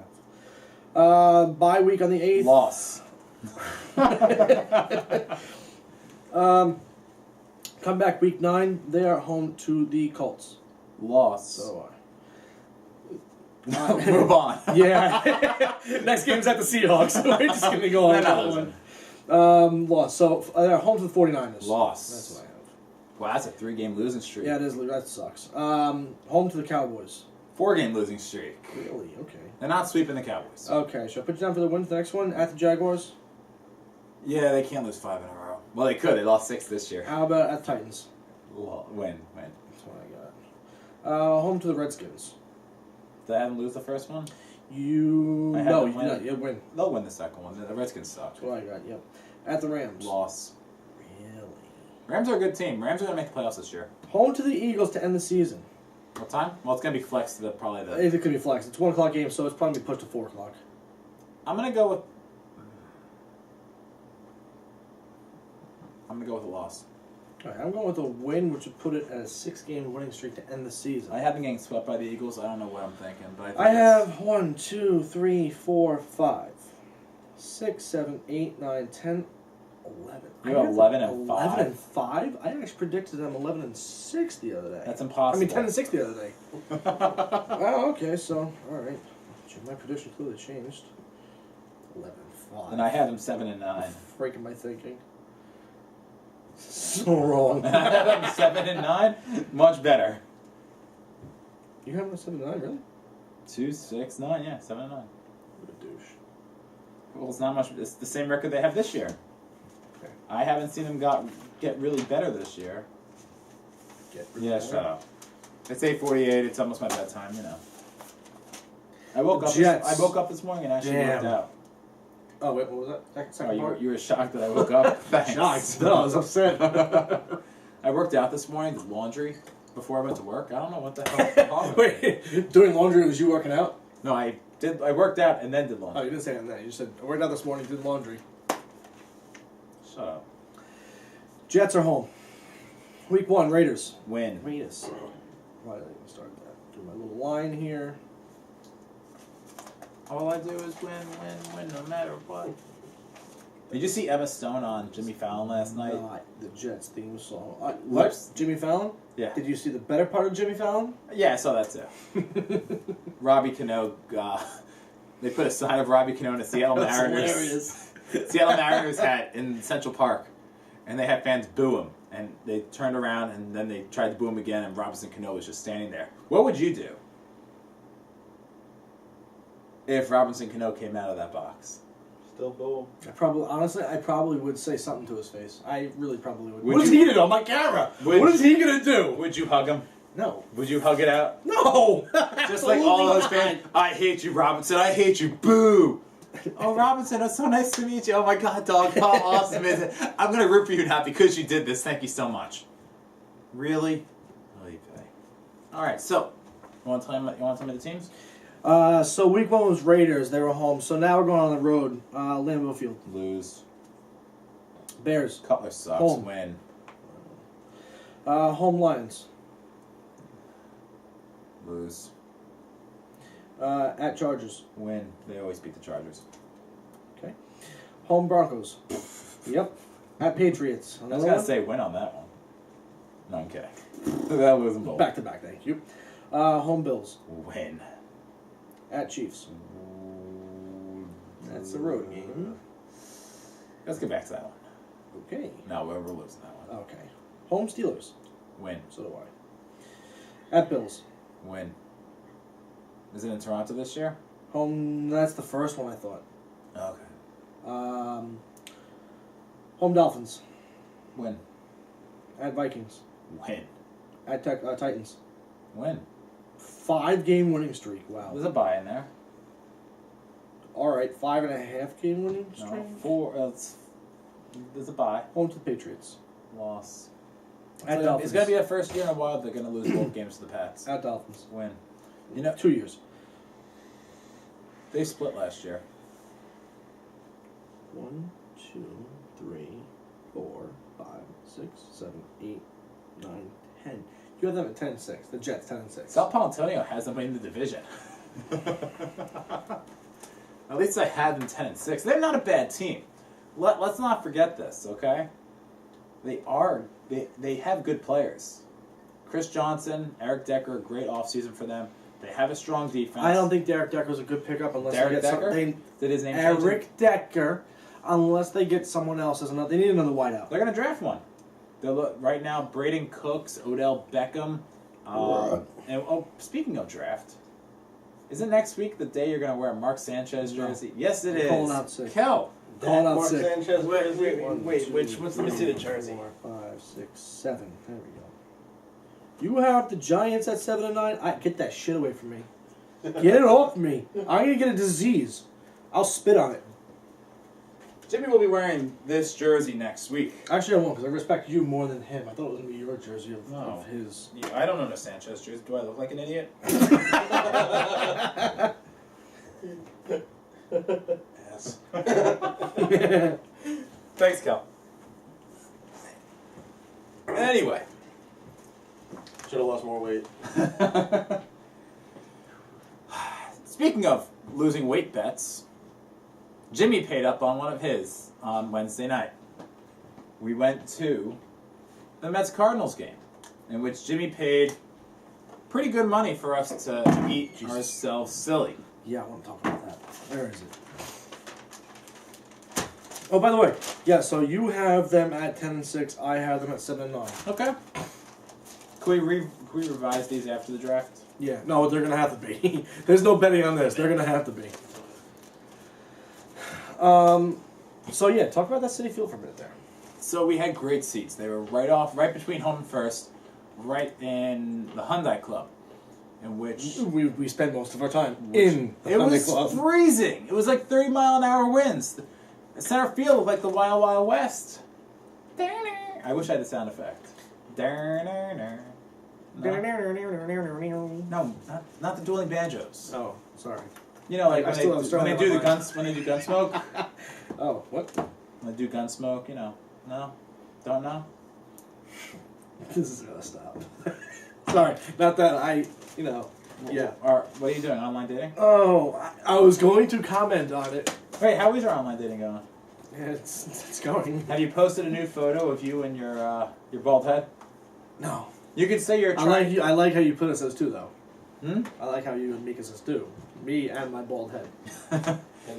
[SPEAKER 2] I have. Bye week on the 8th.
[SPEAKER 3] Loss.
[SPEAKER 2] Come back week 9. They are home to the Colts.
[SPEAKER 3] Loss.
[SPEAKER 2] So
[SPEAKER 3] Move on.
[SPEAKER 2] yeah. Next game's at the Seahawks. We're just going to go on that one. Loss. So they're home to the 49ers.
[SPEAKER 3] Loss.
[SPEAKER 2] That's what I have.
[SPEAKER 3] Wow, that's a 3-game losing streak.
[SPEAKER 2] Yeah, it is. That sucks. Home to the Cowboys.
[SPEAKER 3] 4-game losing streak.
[SPEAKER 2] Really? Okay.
[SPEAKER 3] They're not sweeping the Cowboys.
[SPEAKER 2] Okay, should I put you down for the win for the next one? At the Jaguars?
[SPEAKER 3] Yeah, they can't lose 5 in a row. Well, they could. They lost 6 this year.
[SPEAKER 2] How about at the Titans?
[SPEAKER 3] Win.
[SPEAKER 2] That's what I got. Home to the Redskins.
[SPEAKER 3] Did I have them lose the first one?
[SPEAKER 2] You
[SPEAKER 3] I had
[SPEAKER 2] no,
[SPEAKER 3] them
[SPEAKER 2] you
[SPEAKER 3] win.
[SPEAKER 2] did not. You win.
[SPEAKER 3] They'll win the second one. The Redskins suck.
[SPEAKER 2] That's what I got. Yep. At the Rams.
[SPEAKER 3] Loss.
[SPEAKER 2] Really?
[SPEAKER 3] Rams are a good team. Rams are going to make the playoffs this year.
[SPEAKER 2] Home to the Eagles to end the season.
[SPEAKER 3] What time? Well, it's going to be flexed to probably the...
[SPEAKER 2] It could be flexed. It's 1 o'clock game, so it's probably pushed to 4 o'clock.
[SPEAKER 3] I'm going to go with a loss.
[SPEAKER 2] All right, I'm going with a win, which would put it at a 6-game winning streak to end the season.
[SPEAKER 3] I have been getting swept by the Eagles. I don't know what I'm thinking, but
[SPEAKER 2] I have 1, 2, 3, 4, 5, 6, 7, 8, 9, 10, 11.
[SPEAKER 3] You have 11 and 5.
[SPEAKER 2] 11 and 5? I actually predicted them 11 and 6 the other day.
[SPEAKER 3] That's impossible.
[SPEAKER 2] I mean 10 and 6 the other day. Oh, okay. So, all right. My prediction clearly changed. 11 and 5.
[SPEAKER 3] And I have them 7 and 9.
[SPEAKER 2] Freaking my thinking. So wrong.
[SPEAKER 3] I have them 7 and 9. Much better.
[SPEAKER 2] You have them 7 and 9, really?
[SPEAKER 3] 2, 6, 9. Yeah, 7 and 9.
[SPEAKER 2] What a douche.
[SPEAKER 3] Well, it's not much. It's the same record they have this year.
[SPEAKER 2] Okay.
[SPEAKER 3] I haven't seen them get really better this year. Yeah, shut up. It's 8:48. It's almost my bedtime. I woke up this morning and actually worked out.
[SPEAKER 2] Oh wait, what was that? Second part?
[SPEAKER 3] You were shocked that I woke up. Thanks.
[SPEAKER 2] Shocked. No, I was upset.
[SPEAKER 3] I worked out this morning. Did laundry before I went to work. I don't know what the hell.
[SPEAKER 2] Wait, doing laundry was you working out?
[SPEAKER 3] No, I worked out and then did laundry.
[SPEAKER 2] Oh, you didn't say that. You said I worked out this morning, did laundry.
[SPEAKER 3] Shut up.
[SPEAKER 2] Jets are home. Week 1, Raiders.
[SPEAKER 3] Win.
[SPEAKER 2] Raiders. Why did I even start that? Do my little line here.
[SPEAKER 3] All I do is win, no matter what. Did you see Emma Stone on Jimmy Fallon last night?
[SPEAKER 2] Not the Jets theme song. What?
[SPEAKER 3] Lips.
[SPEAKER 2] Jimmy Fallon?
[SPEAKER 3] Yeah.
[SPEAKER 2] Did you see the better part of Jimmy Fallon?
[SPEAKER 3] Yeah, I saw that too. Robbie Cano, they put a sign of Robbie Cano in a Seattle
[SPEAKER 2] That's
[SPEAKER 3] Mariners.
[SPEAKER 2] hilarious.
[SPEAKER 3] Seattle Mariners hat in Central Park, and they had fans boo him, and they turned around and then they tried to boo him again, and Robinson Cano was just standing there. What would you do if Robinson Cano came out of that box?
[SPEAKER 4] Still boom.
[SPEAKER 2] I probably would say something to his face. I really probably would. What is he gonna do on my camera? What is he gonna do?
[SPEAKER 3] Would you hug him?
[SPEAKER 2] No.
[SPEAKER 3] Would you hug it out?
[SPEAKER 2] No.
[SPEAKER 3] Just like all those fans. I hate you, Robinson. I hate you. Boo. Oh, Robinson, it's so nice to meet you. Oh my God, dog, how awesome is it? I'm gonna root for you now because you did this. Thank you so much. Really? All right, so you want to tell me the teams?
[SPEAKER 2] So week 1 was Raiders. They were home. So now we're going on the road. Lambeau Field.
[SPEAKER 3] Lose.
[SPEAKER 2] Bears.
[SPEAKER 3] Cutler sucks.
[SPEAKER 2] Home.
[SPEAKER 3] Win.
[SPEAKER 2] Home Lions.
[SPEAKER 3] Lose.
[SPEAKER 2] At Chargers.
[SPEAKER 3] Win. They always beat the Chargers.
[SPEAKER 2] Okay. Home Broncos. Yep. At Patriots.
[SPEAKER 3] I was going to say win on that one. No, I'm kidding. That was bold.
[SPEAKER 2] Back to back, thank you. Home Bills.
[SPEAKER 3] Win.
[SPEAKER 2] At Chiefs. That's the road game.
[SPEAKER 3] Let's get back to that one.
[SPEAKER 2] Okay.
[SPEAKER 3] No, we're losing that one.
[SPEAKER 2] Okay. Home Steelers.
[SPEAKER 3] Win.
[SPEAKER 2] So do I. At Bills.
[SPEAKER 3] Win. Is it in Toronto this year?
[SPEAKER 2] Home. That's the first one I thought.
[SPEAKER 3] Okay.
[SPEAKER 2] Home Dolphins.
[SPEAKER 3] Win.
[SPEAKER 2] At Vikings.
[SPEAKER 3] Win.
[SPEAKER 2] At Titans.
[SPEAKER 3] Win.
[SPEAKER 2] 5-game winning streak. Wow.
[SPEAKER 3] There's a bye in there.
[SPEAKER 2] All right. 5.5 game winning streak.
[SPEAKER 3] No, 4. There's a bye.
[SPEAKER 2] Home to the Patriots.
[SPEAKER 3] Loss.
[SPEAKER 2] At
[SPEAKER 3] It's
[SPEAKER 2] Dolphins.
[SPEAKER 3] going to be the first year in a while they're going to lose both games to the Pats.
[SPEAKER 2] At Dolphins.
[SPEAKER 3] Win. You know,
[SPEAKER 2] 2 years.
[SPEAKER 3] they split last year.
[SPEAKER 2] 1, 2, 3, 4, 5, 6, 7, 8, 9, 10. You have them at 10-6. The Jets 10-6.
[SPEAKER 3] Sal Palantonio has them in the division. At least I had them 10-6. They're not a bad team. Let's not forget this, okay? They have good players. Chris Johnson, Eric Decker, great offseason for them. They have a strong defense.
[SPEAKER 2] I don't think Derek Decker's a good pickup unless
[SPEAKER 3] Derek
[SPEAKER 2] they get
[SPEAKER 3] Decker?
[SPEAKER 2] something.
[SPEAKER 3] Did his name change?
[SPEAKER 2] Eric Decker, unless they get someone else as another. They need another wideout.
[SPEAKER 3] They're going to draft one. Right now, Braden Cooks, Odell Beckham. And speaking of draft, isn't next week the day you're going to wear a Mark Sanchez jersey? No. Yes, it is.
[SPEAKER 2] Calling out sick.
[SPEAKER 3] Kel.
[SPEAKER 2] Calling out
[SPEAKER 4] Mark
[SPEAKER 2] sick.
[SPEAKER 4] Sanchez jersey.
[SPEAKER 2] Wait,
[SPEAKER 4] Which? Let me see the jersey.
[SPEAKER 2] 4, 5, 6, 7. There we go. You have the Giants at 7 and 9. Get that shit away from me. Get it off me. I'm gonna get a disease. I'll spit on it.
[SPEAKER 3] Jimmy will be wearing this jersey next week.
[SPEAKER 2] Actually, I won't because I respect you more than him. I thought it was gonna be your jersey of his.
[SPEAKER 3] Yeah, I don't own a Sanchez jersey. Do I look like an idiot?
[SPEAKER 4] Yes.
[SPEAKER 3] Thanks, Cal. Anyway.
[SPEAKER 4] Should have lost more weight.
[SPEAKER 3] Speaking of losing weight bets, Jimmy paid up on one of his on Wednesday night. We went to the Mets-Cardinals game, in which Jimmy paid pretty good money for us to eat ourselves silly.
[SPEAKER 2] Yeah, I want to talk about that. Where is it? Oh, by the way, yeah. So you have them at 10 and 6. I have them at 7 and 9.
[SPEAKER 3] Okay. Can we revise these after the draft?
[SPEAKER 2] Yeah, no, they're gonna have to be. There's no betting on this. They're gonna have to be. So yeah, talk about that Citi Field for a minute there.
[SPEAKER 3] So we had great seats. They were right between home and first, right in the Hyundai Club, in which
[SPEAKER 2] We spend most of our time in the
[SPEAKER 3] it
[SPEAKER 2] Hyundai
[SPEAKER 3] was
[SPEAKER 2] Club.
[SPEAKER 3] freezing. It was like 30-mile-an-hour winds. The center field was like the Wild Wild West. I wish I had the sound effect. No, not the dueling banjos.
[SPEAKER 2] Oh, sorry.
[SPEAKER 3] You know, like
[SPEAKER 2] I
[SPEAKER 3] when
[SPEAKER 2] still have
[SPEAKER 3] they do the
[SPEAKER 2] mind.
[SPEAKER 3] when they do Gunsmoke.
[SPEAKER 2] Oh, what?
[SPEAKER 3] When they do Gunsmoke, you know, no, don't know.
[SPEAKER 2] This is gonna stop. Sorry, not that yeah.
[SPEAKER 3] Or what are you doing? Online dating?
[SPEAKER 2] Oh, I was going to comment on it.
[SPEAKER 3] Wait, how is your online dating going?
[SPEAKER 2] Yeah, it's going.
[SPEAKER 3] Have you posted a new photo of you and your bald head?
[SPEAKER 2] No.
[SPEAKER 3] You could say you're
[SPEAKER 2] I
[SPEAKER 3] trying.
[SPEAKER 2] like how you put us as two though.
[SPEAKER 3] Hmm?
[SPEAKER 2] I like how you and Mika says two. Me and my bald head.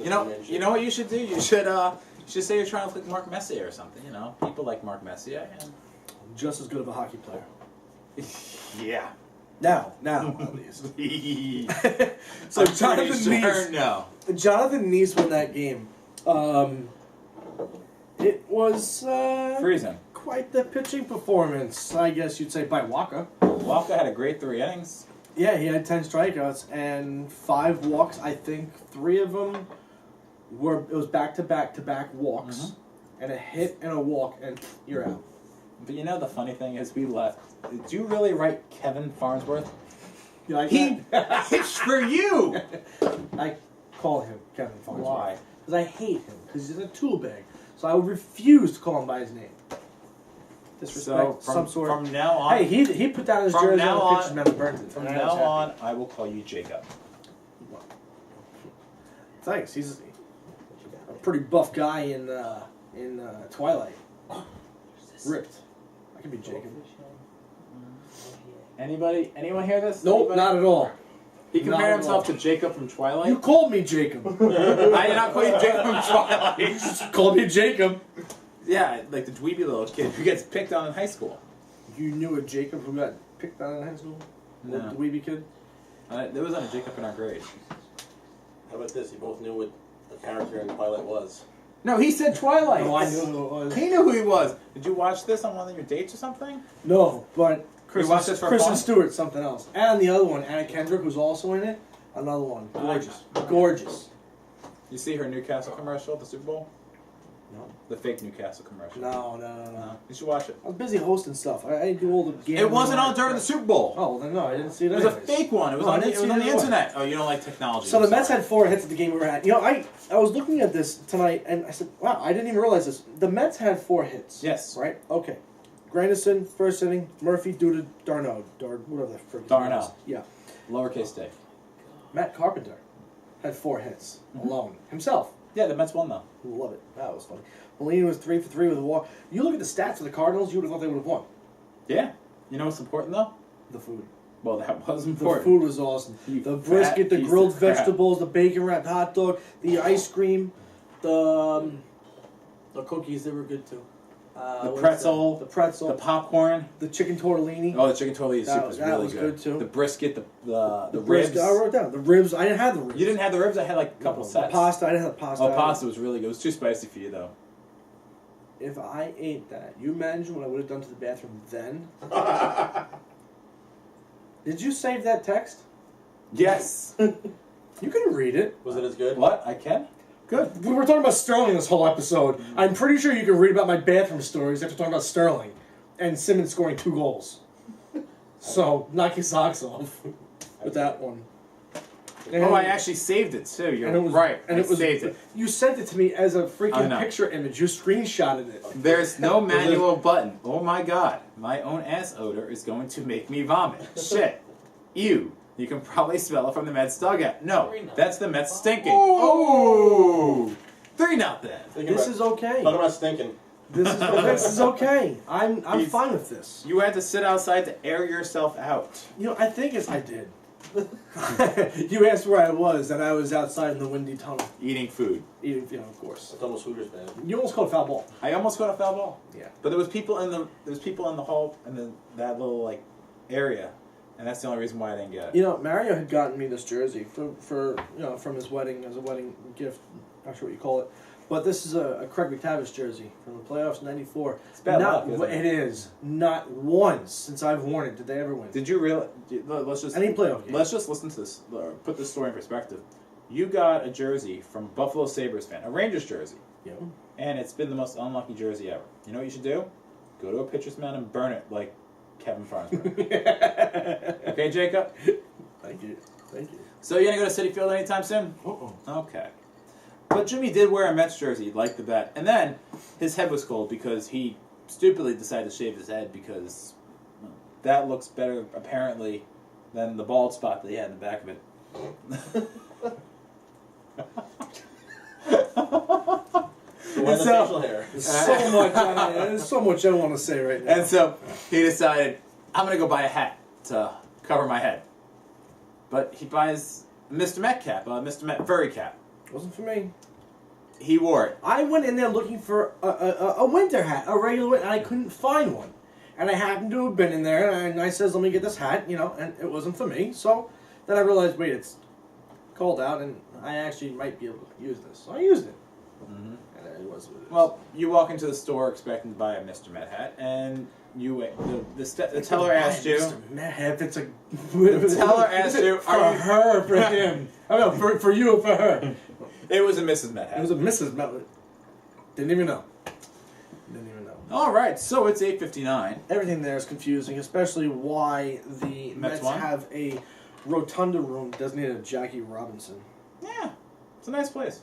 [SPEAKER 3] You know what you should do? You should say you're trying to look like Mark Messier or something. You know, people like Mark Messier. And...
[SPEAKER 2] Just as good of a hockey player.
[SPEAKER 3] Yeah.
[SPEAKER 2] Now at least. So Jonathan Neese won that game. It was
[SPEAKER 3] freezing.
[SPEAKER 2] Quite the pitching performance, I guess you'd say, by Waka.
[SPEAKER 3] Waka had a great 3 innings.
[SPEAKER 2] Yeah, he had 10 strikeouts and 5 walks. I think 3 of them it was back-to-back walks, and a hit and a walk, and you're out.
[SPEAKER 3] But you know the funny thing is, we left. Did you really write Kevin Farnsworth?
[SPEAKER 2] You like
[SPEAKER 3] He
[SPEAKER 2] that?
[SPEAKER 3] pitched for you.
[SPEAKER 2] I call him Kevin Farnsworth.
[SPEAKER 3] Why?
[SPEAKER 2] Because I hate him. Because he's a tool bag. So I would refuse to call him by his name. Disrespect
[SPEAKER 3] So
[SPEAKER 2] some sort.
[SPEAKER 3] from now on,
[SPEAKER 2] Hey, he put down his
[SPEAKER 3] from
[SPEAKER 2] jersey
[SPEAKER 3] now
[SPEAKER 2] on the pictures,
[SPEAKER 3] on-
[SPEAKER 2] man, and burnt it.
[SPEAKER 3] from
[SPEAKER 2] I
[SPEAKER 3] now
[SPEAKER 2] was happy.
[SPEAKER 3] on, I will call you Jacob.
[SPEAKER 2] Thanks. He's a pretty buff guy in Twilight. Ripped. I could be Jacob.
[SPEAKER 3] Anyone hear this?
[SPEAKER 2] Nope,
[SPEAKER 3] Anybody?
[SPEAKER 2] not at all.
[SPEAKER 3] He
[SPEAKER 2] Not
[SPEAKER 3] compared
[SPEAKER 2] at
[SPEAKER 3] himself
[SPEAKER 2] all.
[SPEAKER 3] to Jacob from Twilight.
[SPEAKER 2] You called me Jacob.
[SPEAKER 3] I did not call you Jacob from Twilight.
[SPEAKER 2] You just called me Jacob.
[SPEAKER 3] Yeah, like the dweeby little kid who gets picked on in high school.
[SPEAKER 2] You knew a Jacob who got picked on in high school?
[SPEAKER 3] No.
[SPEAKER 2] The weeby kid?
[SPEAKER 3] There was a Jacob in our grade.
[SPEAKER 4] How about this? You both knew what the character in Twilight was.
[SPEAKER 3] No, he said Twilight.
[SPEAKER 2] No, I knew who it was.
[SPEAKER 3] He knew who he was. Did you watch this on one of your dates or something?
[SPEAKER 2] No, but
[SPEAKER 3] watched this for
[SPEAKER 2] Kristen
[SPEAKER 3] fun?
[SPEAKER 2] Stewart, something else. And the other one, Anna Kendrick, who's also in it. Another one. Gorgeous. Gorgeous.
[SPEAKER 3] You see her Newcastle commercial at the Super Bowl?
[SPEAKER 2] No.
[SPEAKER 3] The fake Newcastle commercial.
[SPEAKER 2] No.
[SPEAKER 3] You should watch it.
[SPEAKER 2] I was busy hosting stuff. I didn't do all the gambling.
[SPEAKER 3] It wasn't on during the Super Bowl.
[SPEAKER 2] Oh, well, then no, I didn't see it
[SPEAKER 3] It was a
[SPEAKER 2] anyways.
[SPEAKER 3] fake one. It was
[SPEAKER 2] No, I
[SPEAKER 3] on the,
[SPEAKER 2] didn't
[SPEAKER 3] it was
[SPEAKER 2] see
[SPEAKER 3] on
[SPEAKER 2] it
[SPEAKER 3] the
[SPEAKER 2] anyway.
[SPEAKER 3] internet. Oh, you don't like technology.
[SPEAKER 2] So the
[SPEAKER 3] I'm
[SPEAKER 2] Mets
[SPEAKER 3] sorry.
[SPEAKER 2] had 4 hits at the game we were at. You know, I was looking at this tonight, and I said, wow, I didn't even realize this. The Mets had 4 hits.
[SPEAKER 3] Yes.
[SPEAKER 2] Right? Okay. Granderson, first inning. Murphy, Duda, Darno. Whatever the frick his name
[SPEAKER 3] Darno.
[SPEAKER 2] is. Yeah.
[SPEAKER 3] Lowercase d.
[SPEAKER 2] Matt Carpenter had 4 hits
[SPEAKER 3] Mm-hmm.
[SPEAKER 2] alone. Himself.
[SPEAKER 3] Yeah, the Mets won though.
[SPEAKER 2] Love it. That was funny. Molina was 3 for 3 with a walk. You look at the stats for the Cardinals, you would have thought they would have won.
[SPEAKER 3] Yeah. You know what's important though?
[SPEAKER 2] The food.
[SPEAKER 3] Well, that was
[SPEAKER 2] The
[SPEAKER 3] important.
[SPEAKER 2] food was awesome.
[SPEAKER 3] You
[SPEAKER 2] The
[SPEAKER 3] fat
[SPEAKER 2] brisket, the
[SPEAKER 3] piece
[SPEAKER 2] grilled
[SPEAKER 3] of crap.
[SPEAKER 2] vegetables, the bacon wrapped hot dog, the ice cream, the cookies. They were good too.
[SPEAKER 3] The
[SPEAKER 2] what is
[SPEAKER 3] pretzel,
[SPEAKER 2] that? The pretzel,
[SPEAKER 3] The popcorn.
[SPEAKER 2] the chicken tortellini.
[SPEAKER 3] Oh, the chicken tortellini soup was
[SPEAKER 2] that
[SPEAKER 3] really
[SPEAKER 2] was
[SPEAKER 3] good.
[SPEAKER 2] good, too.
[SPEAKER 3] The brisket, the
[SPEAKER 2] the
[SPEAKER 3] ribs.
[SPEAKER 2] brisket. I wrote down the ribs. I didn't have the ribs.
[SPEAKER 3] You didn't have the ribs. I had like a couple
[SPEAKER 2] No,
[SPEAKER 3] sets.
[SPEAKER 2] The pasta. I didn't have the pasta.
[SPEAKER 3] Oh, pasta was really good. It was too spicy for you though.
[SPEAKER 2] If I ate that, you imagine what I would have done to the bathroom then? Did you save that text?
[SPEAKER 3] Yes.
[SPEAKER 2] You can read it.
[SPEAKER 4] Was it as good?
[SPEAKER 3] What? I can? Good.
[SPEAKER 2] We were talking about Sterling this whole episode. I'm pretty sure you can read about my bathroom stories after talking about Sterling and Simmons scoring 2 goals. So, knock your socks off with that one. And
[SPEAKER 3] Oh, I actually saved it too. You're
[SPEAKER 2] and it was,
[SPEAKER 3] right.
[SPEAKER 2] And
[SPEAKER 3] I
[SPEAKER 2] it was,
[SPEAKER 3] saved it.
[SPEAKER 2] You sent it to me as a
[SPEAKER 3] I
[SPEAKER 2] freaking
[SPEAKER 3] know.
[SPEAKER 2] picture image. You screenshotted it.
[SPEAKER 3] There's no manual button. Oh my god. My own ass odor is going to make me vomit. Shit. Ew. You can probably smell it from the Mets dugout. No, that's the Mets stinking. Oh! 3-0.
[SPEAKER 2] This is okay.
[SPEAKER 4] Talking about stinking.
[SPEAKER 2] This is okay. I'm
[SPEAKER 3] He's-
[SPEAKER 2] fine with this.
[SPEAKER 3] You had to sit outside to air yourself out.
[SPEAKER 2] You know, I think I did. You asked where I was, and I was outside in the windy tunnel
[SPEAKER 3] Eating food.
[SPEAKER 2] eating. You know, of course.
[SPEAKER 4] It's almost Hooters, man.
[SPEAKER 2] You almost called a foul ball.
[SPEAKER 3] I almost got a foul ball.
[SPEAKER 2] Yeah.
[SPEAKER 3] But there was people in the hall in that little like area, and that's the only reason why I didn't get it.
[SPEAKER 2] You know, Mario had gotten me this jersey for from his wedding as a wedding gift. Not sure what you call it, but this is a Craig McTavish jersey from the playoffs '94.
[SPEAKER 3] It's bad
[SPEAKER 2] Not
[SPEAKER 3] luck, isn't it?
[SPEAKER 2] it is not once since I've worn it did they ever win
[SPEAKER 3] Did you realize? Let's just
[SPEAKER 2] any playoff game.
[SPEAKER 3] let's just listen to this. Put this story in perspective. You got a jersey from a Buffalo Sabres fan, a Rangers jersey,
[SPEAKER 2] Yeah.
[SPEAKER 3] and it's been the most unlucky jersey ever. You know what you should do? Go to a pitcher's mound and burn it like Kevin Farnsworth. Okay, Jacob?
[SPEAKER 2] Thank you. Thank you.
[SPEAKER 3] So you gonna go to Citi Field anytime soon? Okay. But Jimmy did wear a Mets jersey, like the bet. And then his head was cold because he stupidly decided to shave his head because that looks better, apparently, than the bald spot that he had in the back of it.
[SPEAKER 4] Why the
[SPEAKER 3] So-
[SPEAKER 4] facial hair?
[SPEAKER 2] There's so much I want to say right now.
[SPEAKER 3] And so he decided, I'm going to go buy a hat to cover my head. But he buys a Mr. Met cap, a Mr. Met furry cap.
[SPEAKER 2] Wasn't for me.
[SPEAKER 3] He wore it.
[SPEAKER 2] I went in there looking for a winter hat, a regular one, and I couldn't find one. And I happened to have been in there, and I says, let me get this hat, and it wasn't for me. So then I realized, wait, it's cold out, and I actually might be able to use this. So I used it.
[SPEAKER 3] Mm-hmm.
[SPEAKER 2] And it was what it is.
[SPEAKER 3] Well, you walk into the store expecting to buy a Mr. Met hat, and the teller asked you.
[SPEAKER 2] If it's a
[SPEAKER 3] The teller asked you,
[SPEAKER 2] for
[SPEAKER 3] are you-
[SPEAKER 2] her, for him. I mean, for you, for her.
[SPEAKER 3] It was a Mrs. Met hat.
[SPEAKER 2] It was a Mrs. Mellon. Didn't even know. Didn't even know.
[SPEAKER 3] All right, so it's 8:59.
[SPEAKER 2] Everything there is confusing, especially why the Mets
[SPEAKER 3] won?
[SPEAKER 2] have a rotunda room designated Jackie Robinson.
[SPEAKER 3] Yeah, it's a nice place.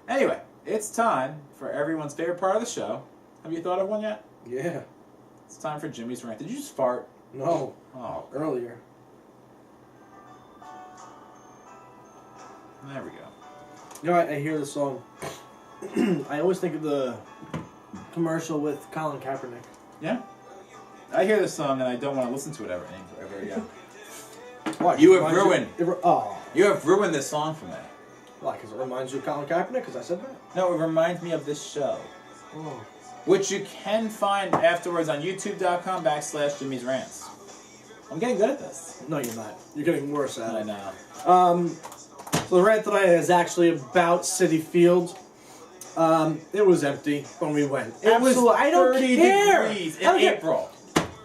[SPEAKER 3] Anyway, it's time for everyone's favorite part of the show. Have you thought of one yet?
[SPEAKER 2] Yeah.
[SPEAKER 3] It's time for Jimmy's Rant. Did you just fart?
[SPEAKER 2] No.
[SPEAKER 3] Oh,
[SPEAKER 2] Earlier.
[SPEAKER 3] there we go.
[SPEAKER 2] You know, I hear the song. I always think of the commercial with Colin Kaepernick.
[SPEAKER 3] Yeah? I hear this song and I don't want to listen to it ever again.
[SPEAKER 2] Why?
[SPEAKER 3] You
[SPEAKER 2] It
[SPEAKER 3] have
[SPEAKER 2] reminds
[SPEAKER 3] ruined.
[SPEAKER 2] Oh.
[SPEAKER 3] You have ruined this song for me.
[SPEAKER 2] Why? Because it reminds you of Colin Kaepernick? Because I said that?
[SPEAKER 3] No, it reminds me of this show.
[SPEAKER 2] Oh.
[SPEAKER 3] Which you can find afterwards on youtube.com/Jimmy's Rants. I'm getting good at this.
[SPEAKER 2] No, you're not. You're getting worse at
[SPEAKER 3] I
[SPEAKER 2] it.
[SPEAKER 3] know.
[SPEAKER 2] So the rant tonight is actually about Citi Field. It was empty when we went.
[SPEAKER 3] It was
[SPEAKER 2] I don't
[SPEAKER 3] 30
[SPEAKER 2] care.
[SPEAKER 3] degrees
[SPEAKER 2] I
[SPEAKER 3] in
[SPEAKER 2] don't care.
[SPEAKER 3] April.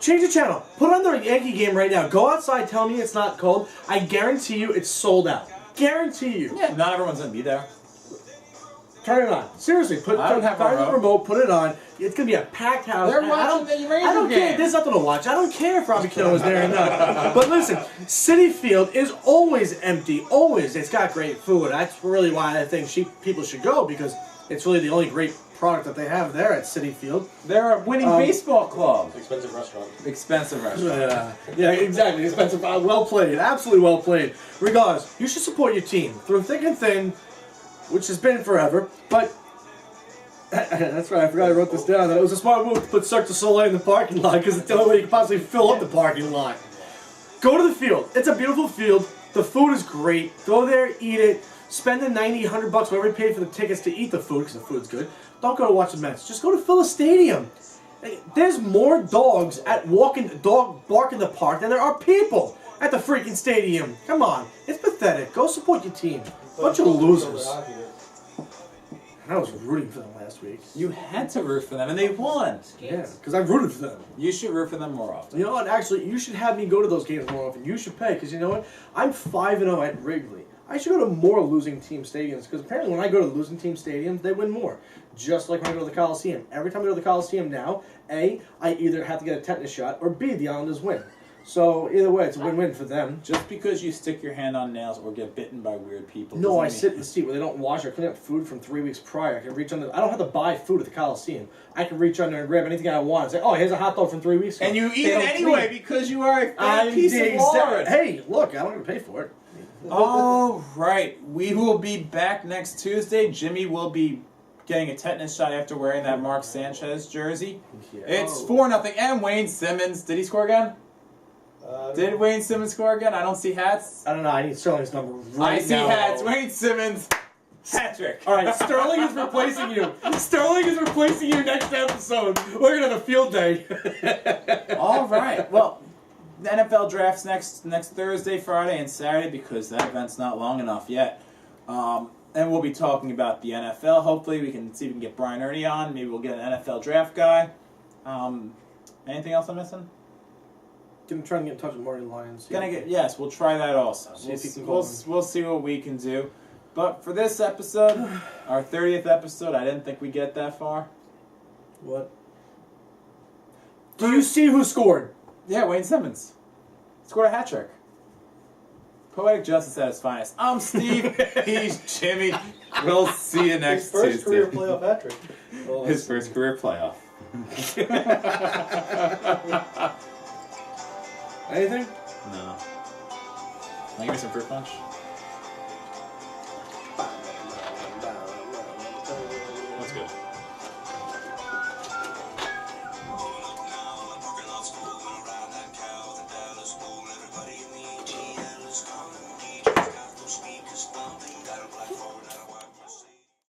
[SPEAKER 2] Change the channel. Put on the Yankee game right now. Go outside. Tell me it's not cold. I guarantee you it's sold out. Guarantee you.
[SPEAKER 3] Yeah, not everyone's going to be there.
[SPEAKER 2] Turn it on. Seriously,
[SPEAKER 3] I don't have a
[SPEAKER 2] find the
[SPEAKER 3] remote.
[SPEAKER 2] remote, put it on. It's gonna be a packed house.
[SPEAKER 3] They're
[SPEAKER 2] And
[SPEAKER 3] watching the Ranger
[SPEAKER 2] I don't care.
[SPEAKER 3] game.
[SPEAKER 2] There's nothing to watch. I don't care if Robbie Keane was there or not. But listen, Citi Field is always empty. Always. It's got great food. That's really why I think people should go, because it's really the only great product that they have there at Citi Field.
[SPEAKER 3] They're a winning baseball club.
[SPEAKER 4] Expensive restaurant.
[SPEAKER 3] Expensive restaurant.
[SPEAKER 2] Yeah, exactly. Expensive. Well played. Absolutely well played. Regardless, you should support your team through thick and thin, which has been forever. But that's right, I forgot I wrote this down. That it was a smart move to put Cirque du Soleil in the parking lot because it's the only way you can possibly fill up the parking lot. Go to the field. It's a beautiful field. The food is great. Go there, eat it. Spend the $90, $100 whatever you paid for the tickets to eat the food, because the food's good. Don't go to watch the Mets. Just go to fill a stadium. There's more dogs at dog bark in the park than there are people at the freaking stadium. Come on. It's pathetic. Go support your team. Bunch of losers. I was rooting for them last week.
[SPEAKER 3] You had to root for them, and they won.
[SPEAKER 2] Yeah, because I rooted for them.
[SPEAKER 3] You should root for them more often.
[SPEAKER 2] You know what? Actually, you should have me go to those games more often. You should pay, because you know what? I'm 5-0 at Wrigley. I should go to more losing team stadiums, because apparently when I go to losing team stadiums, they win more. Just like when I go to the Coliseum. Every time I go to the Coliseum now, A, I either have to get a tetanus shot, or B, the Islanders win. So either way, it's a win-win for them.
[SPEAKER 3] Just because you stick your hand on nails or get bitten by weird people.
[SPEAKER 2] No, I
[SPEAKER 3] doesn't
[SPEAKER 2] sit in the seat where they don't wash or clean up food from 3 weeks prior. I can reach under. I don't have to buy food at the Coliseum. I can reach under and grab anything I want and say, "Oh, here's a hot dog from 3 weeks ago."
[SPEAKER 3] And you eat
[SPEAKER 2] They
[SPEAKER 3] it
[SPEAKER 2] don't
[SPEAKER 3] anyway
[SPEAKER 2] clean.
[SPEAKER 3] because you are a
[SPEAKER 2] I'm
[SPEAKER 3] piece
[SPEAKER 2] the
[SPEAKER 3] of lard.
[SPEAKER 2] Hey, look, I don't have to pay for it.
[SPEAKER 3] All right, we will be back next Tuesday. Jimmy will be getting a tetanus shot after wearing that Mark Sanchez jersey.
[SPEAKER 2] Yeah.
[SPEAKER 3] It's 4-0. And Wayne Simmons, did he score again? Did Wayne Simmons score again? I don't see hats.
[SPEAKER 2] I don't know. I need Sterling's number right
[SPEAKER 3] I see
[SPEAKER 2] now.
[SPEAKER 3] hats. Wayne Simmons, hat trick.
[SPEAKER 2] All right, Sterling is replacing you. Sterling is replacing you next episode. We're gonna have a field day.
[SPEAKER 3] All right. Well, the NFL draft's next Thursday, Friday, and Saturday because that event's not long enough yet. And we'll be talking about the NFL. Hopefully, we can see if we can get Brian Ernie on. Maybe we'll get an NFL draft guy. Anything else I'm missing?
[SPEAKER 2] I'm trying to get in touch with Marty Lyons.
[SPEAKER 3] Yes, we'll try that also.
[SPEAKER 2] See if he can
[SPEAKER 3] we'll
[SPEAKER 2] call
[SPEAKER 3] we'll see what we can do. But for this episode, our 30th episode, I didn't think we'd get that far.
[SPEAKER 2] What? Do you see who scored?
[SPEAKER 3] Yeah, Wayne Simmons. Scored a hat trick. Poetic justice at its finest. I'm Steve. He's Jimmy. We'll see you next
[SPEAKER 4] His first
[SPEAKER 3] Tuesday.
[SPEAKER 4] career playoff hat trick.
[SPEAKER 3] His first career playoff.
[SPEAKER 2] Anything?
[SPEAKER 3] No. Can I give me some fruit punch?